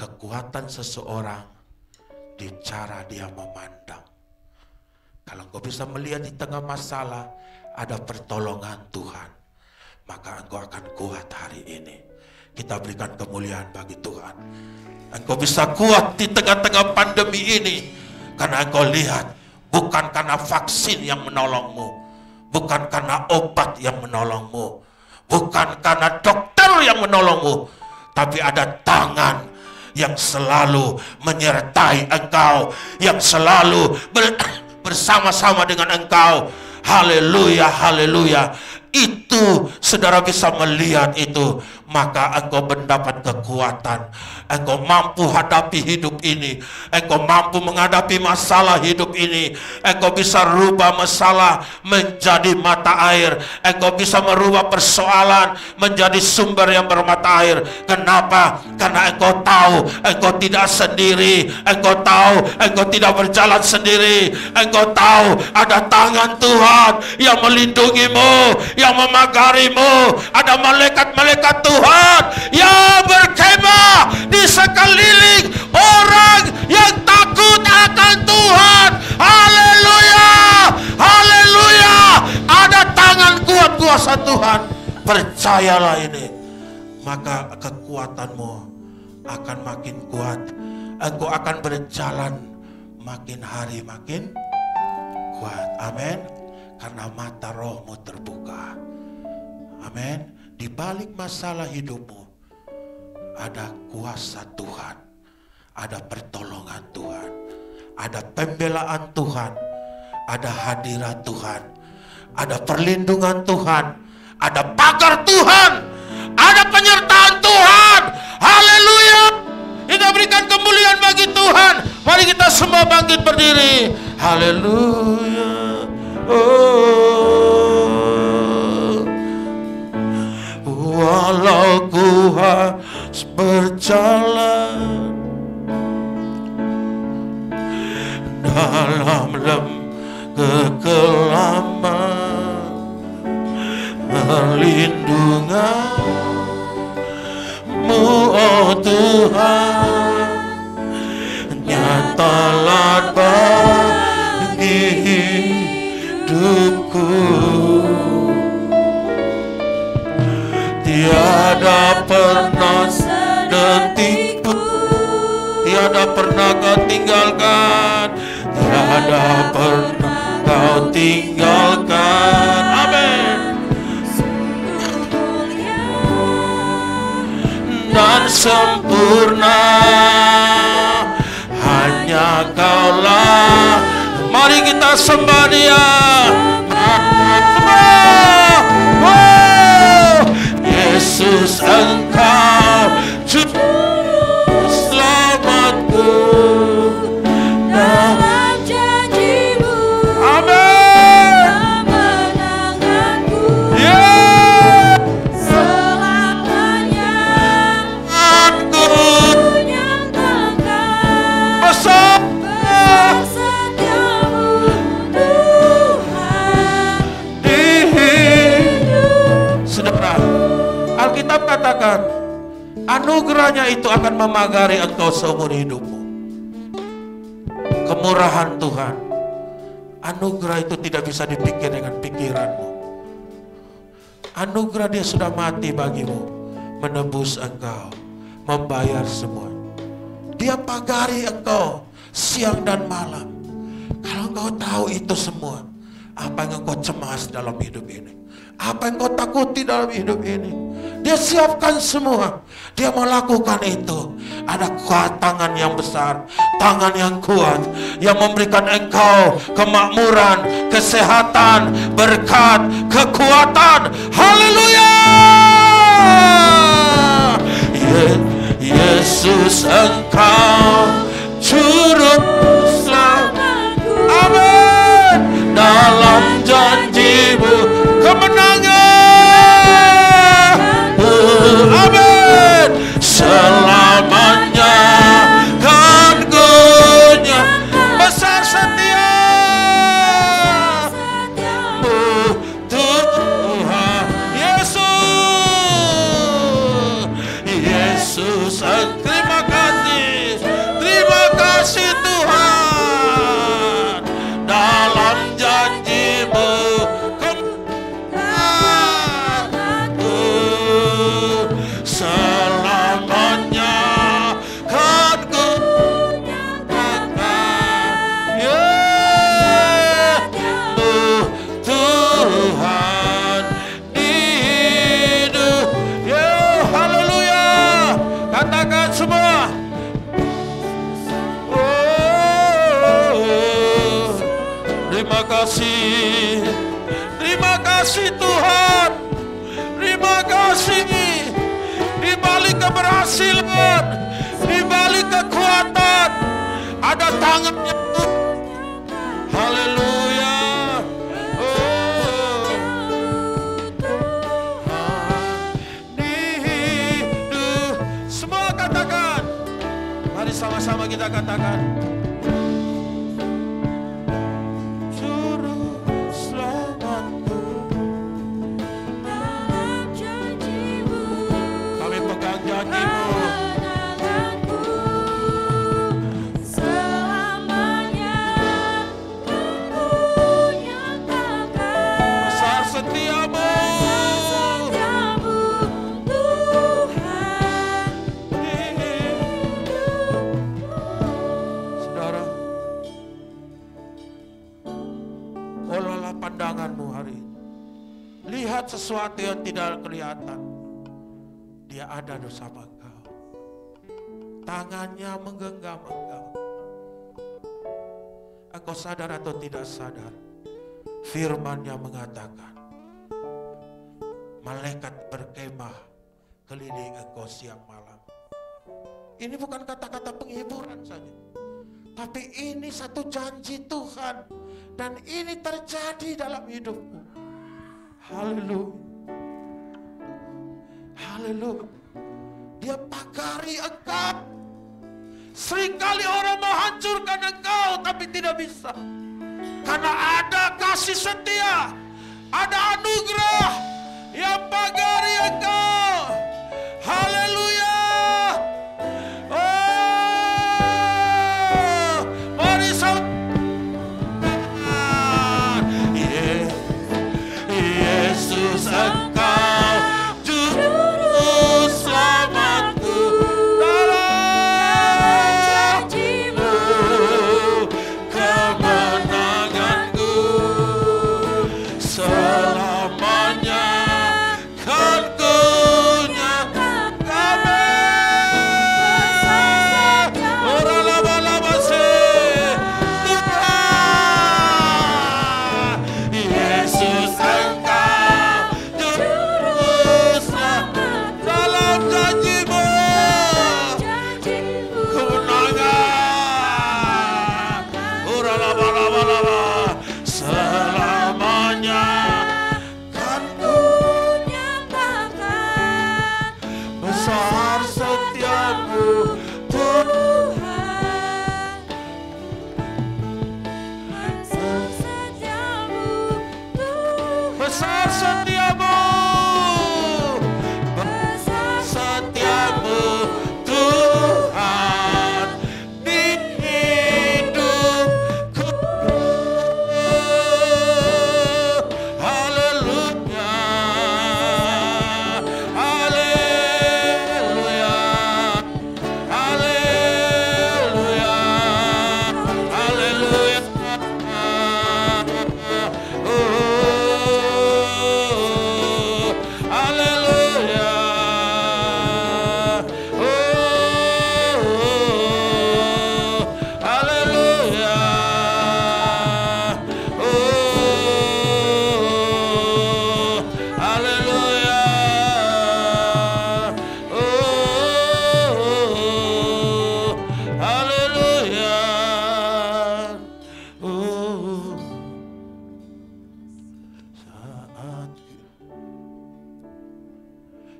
Kekuatan seseorang di cara dia memandang. Kalau engkau bisa melihat di tengah masalah ada pertolongan Tuhan, maka engkau akan kuat hari ini. Kita berikan kemuliaan bagi Tuhan. Engkau bisa kuat di tengah-tengah pandemi ini karena engkau lihat, bukan karena vaksin yang menolongmu, bukan karena obat yang menolongmu, bukan karena dokter yang menolongmu, tapi ada tangan yang selalu menyertai engkau, yang selalu bersama-sama dengan engkau. Haleluya, haleluya. itu saudara bisa melihat itu, maka engkau mendapat kekuatan. Engkau mampu hadapi hidup ini. Engkau mampu menghadapi masalah hidup ini. Engkau bisa rubah masalah menjadi mata air. Engkau bisa merubah persoalan menjadi sumber yang bermata air. Kenapa? Karena engkau tahu engkau tidak sendiri. Engkau tahu engkau tidak berjalan sendiri. Engkau tahu ada tangan Tuhan yang melindungimu, yang memagarimu. Ada malaikat-malaikat Tuhan yang berkemah di sekeliling orang yang takut akan Tuhan. Haleluya, haleluya. Ada tangan kuat kuasa Tuhan. Percayalah ini, maka kekuatanmu akan makin kuat. Engkau akan berjalan makin hari makin kuat. Amin. Karena mata rohmu terbuka. Amin. Di balik masalah hidupmu ada kuasa Tuhan, ada pertolongan Tuhan, ada pembelaan Tuhan, ada hadirat Tuhan, ada perlindungan Tuhan, ada pagar Tuhan, ada penyertaan Tuhan. Haleluya. Kita berikan kemuliaan bagi Tuhan. Mari kita semua bangkit berdiri. Haleluya. Walau ku harus berjalan dalam kekelaman, perlindungan-Mu, oh Tuhan, nyatalah bagi hidupku. Tiada pernah detikku, tiada pernah kau tinggalkan, tiada pernah kau tinggalkan. Amin. Dan sempurna hanya Kaulah. Mari kita sembah Dia. Yesus, Engkau juru selamatku, dalam janji-Mu, amin, kemenanganku, selamanya aku nyatakan besar setiamu Tuhan di hidup. Saudara, Alkitab katakan anugerahnya itu akan memagari engkau seumur hidupmu. Kemurahan Tuhan, anugerah itu tidak bisa dipikir dengan pikiranmu. Anugerah Dia sudah mati bagimu, menebus engkau, membayar semua. Dia pagari engkau siang dan malam. Kalau engkau tahu itu semua, apa yang engkau cemas dalam hidup ini? Apa yang kau takuti dalam hidup ini? Dia siapkan semua. Dia melakukan itu. Ada tangan yang besar, tangan yang kuat, yang memberikan engkau kemakmuran, kesehatan, berkat, kekuatan. Haleluya. Yesus, Engkau juru selamatku, amin, dalam janji-Mu kemenangan, amin, selamanya kan ku besar setiamu Tuhan Yesus. Yesus, terima kasih Tuhan, dalam janji-Mu selamanya kan ku nyatakan, ya Tuhan di hidup. Ya, haleluya. Katakan semua. Terima kasih Tuhan. Ada tangannya. Haleluya. Semua katakan. Mari sama-sama kita katakan. Juru selamatku. Kami pegang janji-Mu. Pandanganmu hari ini. Lihat sesuatu yang tidak kelihatan. Dia ada bersama engkau. Tangannya menggenggam engkau. Engkau sadar atau tidak sadar? Firman-Nya mengatakan, malaikat berkemah keliling engkau siang malam. Ini bukan kata-kata penghiburan saja. Tapi ini satu janji Tuhan. Dan ini terjadi dalam hidupmu. Haleluya. Haleluya. Dia pagari engkau. Seringkali orang mau hancurkan engkau, tapi tidak bisa. Karena ada kasih setia. Ada anugerah yang pagari engkau. Haleluya. Besar setiamu, besar setiamu Tuhan di hidupku. Haleluya, haleluya, haleluya, haleluya.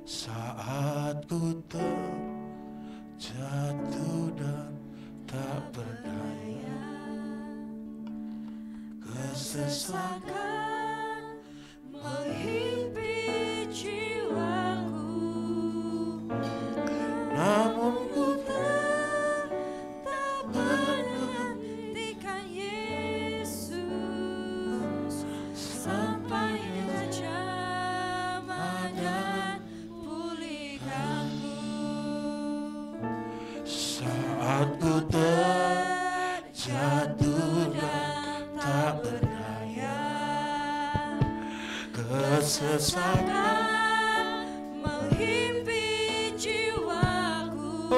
Saat ku terjatuh dan tak berdaya, kesesakan menghimpit jiwaku, namun ku tetap menantikan Yesus sampai zaman dan pulihkanku. Saat ku terjatuh dan tak berdaya, kesesakan menghimpit jiwaku,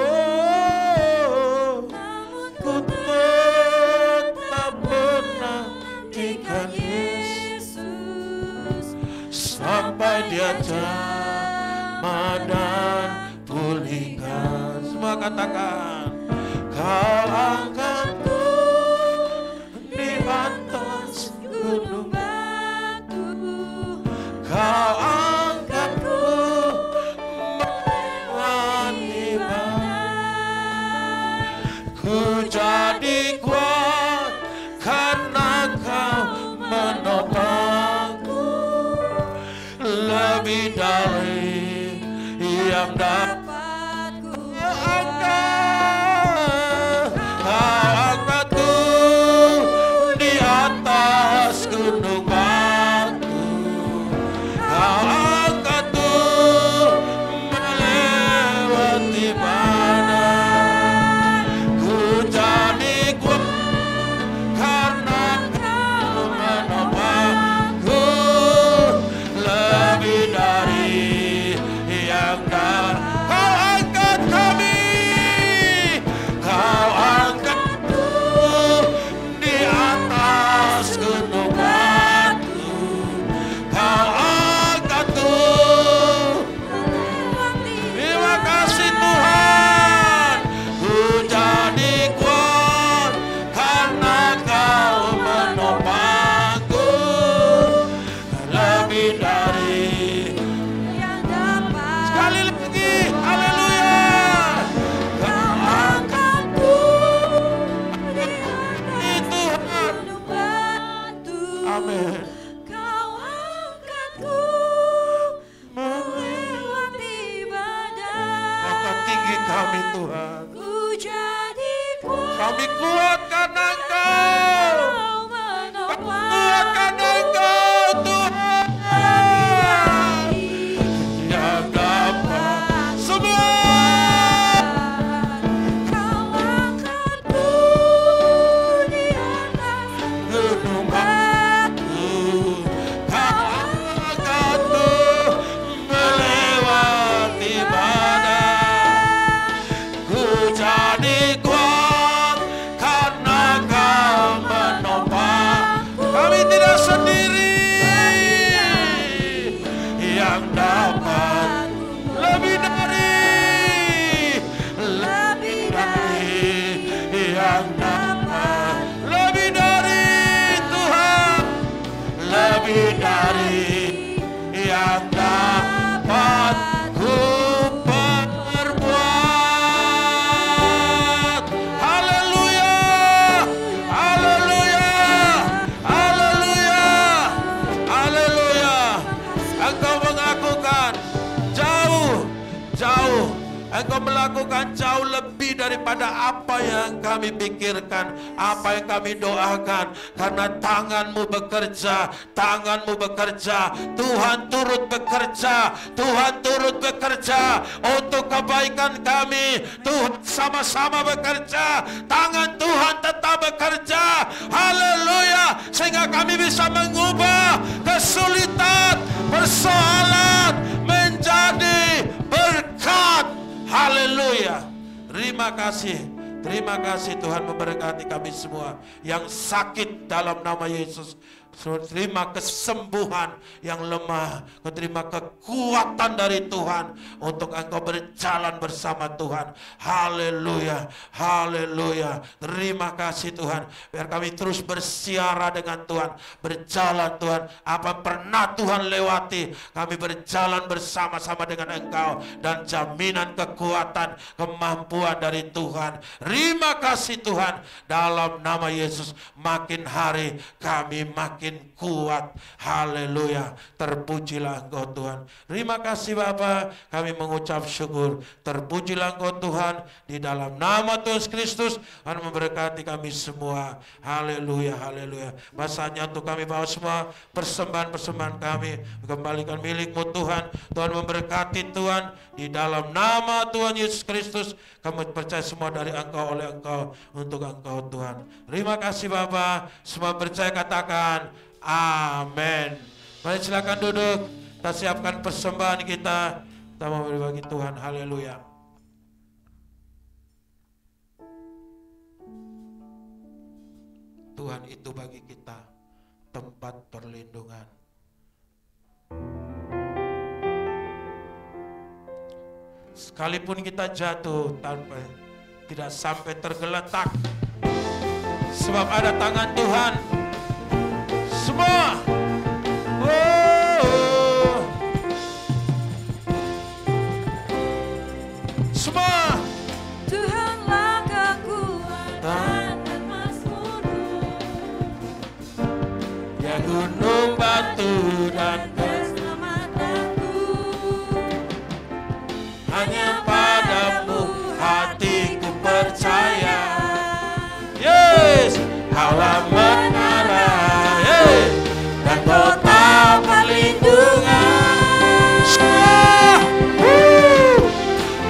namun ku tetap menantikan Yesus sampai Dia jamah dan pulihkan. Semua katakan, Kau angkat yang dapat ku angkat. Kau angkatku di atas gunung batu. Kau angkatku melewati badai. Ku jadi kuat karena Kau menopangku. Lebih dari yang Kau angkat kami. Kau angkatku di atas gunung batu. Kau angkatku. Terima kasih Tuhan. Ku jadi kuat karena Kau menopangku. Lebih dari yang dapat sekali lagi, haleluya. Kau angkatku di atas Tuhan. gunung batu. Amin. Kau angkatku melewati badai. Angkat tinggi kami Tuhan. Ku jadi kuat. Kami kuat karena Engkau. Kau Kuat menopang. karena Engkau Tuhan. Yang dapat semua. Kau angkatku di atas Gunung batu. Kau angkatku melewati badai. Ku jadi kuat karena Kau menopang. Kami tidak sendiri. Yang dapat lebih dari yang dapat lebih dari Tuhan. Lebih dari yang dapat ku perbuat. Haleluya, haleluya, haleluya, haleluya. Engkau mengakukan jauh, jauh. Engkau melakukan jauh lebih daripada apa yang kami pikirkan, apa yang kami doakan. Karena tangan-Mu bekerja, tangan-Mu bekerja. Tuhan turut bekerja, Tuhan turut bekerja untuk kebaikan kami. Tuhan sama-sama bekerja, tangan Tuhan tetap bekerja. Haleluya, sehingga kami bisa mengubah kesulitan, persoalan menjadi berkat. Haleluya. Terima kasih. Terima kasih Tuhan memberkati kami semua yang sakit dalam nama Yesus. Terima kesembuhan yang lemah. Terima kekuatan dari Tuhan untuk engkau berjalan bersama Tuhan. Haleluya, haleluya. Terima kasih Tuhan. Biar kami terus bersiara dengan Tuhan, berjalan Tuhan. Apa pernah Tuhan lewati, kami berjalan bersama-sama dengan engkau. Dan jaminan kekuatan, kemampuan dari Tuhan. Terima kasih Tuhan. Dalam nama Yesus, makin hari kami makin kuat. Haleluya. Terpujilah Engkau Tuhan. Terima kasih Bapa. Kami mengucap syukur. Terpujilah Engkau Tuhan. Di dalam nama Tuhan Kristus, Tuhan memberkati kami semua. Haleluya, haleluya. Masanya untuk kami bawa semua persembahan-persembahan kami, kembalikan milik-Mu Tuhan. Tuhan memberkati Tuhan. Di dalam nama Tuhan Yesus Kristus, kami percaya semua dari Engkau, oleh Engkau, untuk Engkau Tuhan. Terima kasih Bapa. Semua percaya katakan amin. Mari silakan duduk. Kita siapkan persembahan kita. Kita mau berbagi Tuhan. Haleluya. Tuhan itu bagi kita tempat perlindungan. Sekalipun kita jatuh tanpa tidak sampai tergeletak, sebab ada tangan Tuhan. Semua. Semua. Tuhanlah kekuatan dan mazmurku, Ya gunung batu dan keselamatanku. hanya padamu hatiku percaya. Yes, Allah menara, dan kota perlindungan.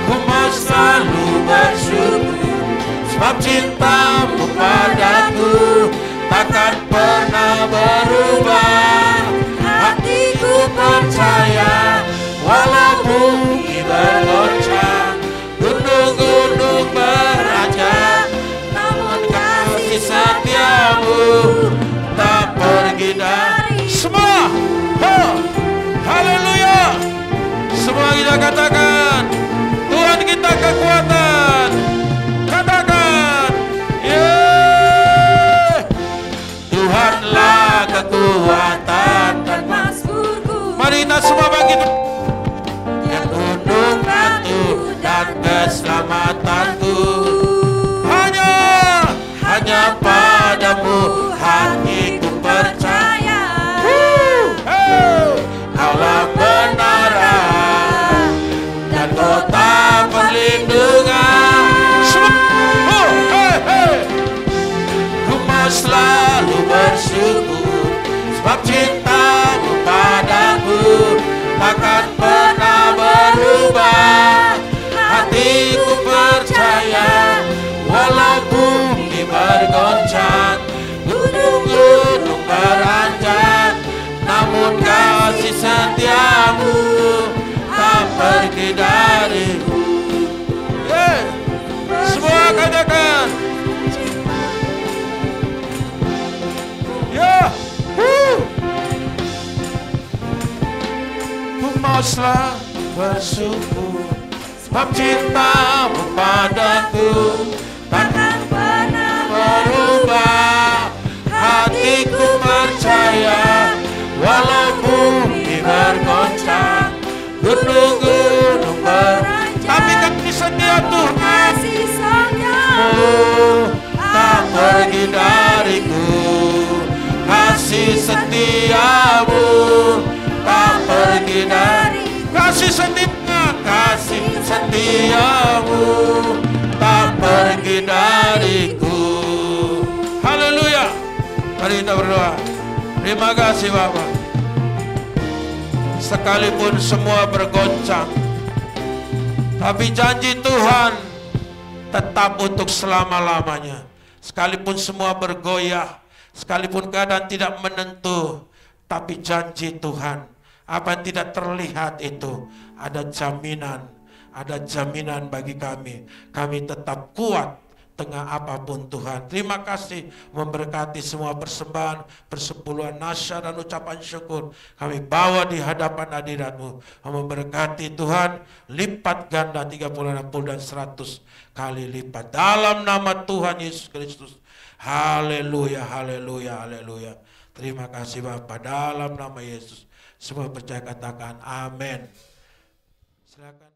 Ku mau selalu bersyukur, sebab cintamu padaku takkan pernah berubah. Hatiku percaya, walau bumi bergoncang, gunung-gunung beranjak, namun kasih setiamu tak pergi dari semua. Haleluya. Semua kita katakan, Tuhan kita kekuatan. Katakan, Tuhanlah kekuatan dan Mazmurku. mari kita semua bagi yang gunung batu dan keselamatanku. Hanya padamu hatiku percaya. Kaulah menara dan kota perlindungan. Ku mau selalu bersyukur, sebab cintamu padaku takkan pernah berubah. Hatiku percaya, walau bumi bergoncang, gunung-gunung beranjak, namun kasih setiamu tak pergi dariku. Semua katakan, ku mau selalu bersyukur, sebab cintamu padaku takkan pernah berubah. Hatiku percaya, walau bumi bergoncang, gunung-gunung beranjak, tapi kasih setia Tuhan tak pergi dariku. Kasih setiamu tak pergi dari, kasih setiamu tak pergi dariku. Haleluya. Mari kita berdoa. Terima kasih Bapa. Sekalipun semua bergoncang, tapi janji Tuhan tetap untuk selama-lamanya. Sekalipun semua bergoyah, sekalipun keadaan tidak menentu, tapi janji Tuhan, apa yang tidak terlihat itu ada jaminan bagi kami. Kami tetap kuat tengah apapun Tuhan. Terima kasih memberkati semua persembahan, persepuluhan, nasyar dan ucapan syukur. Kami bawa di hadapan hadirat-Mu. Memberkati Tuhan, lipat ganda 30, 60 dan 100 kali lipat. Dalam nama Tuhan Yesus Kristus. Haleluya, haleluya, haleluya. Terima kasih Bapa, dalam nama Yesus. Semua percaya katakan amin. Silakan.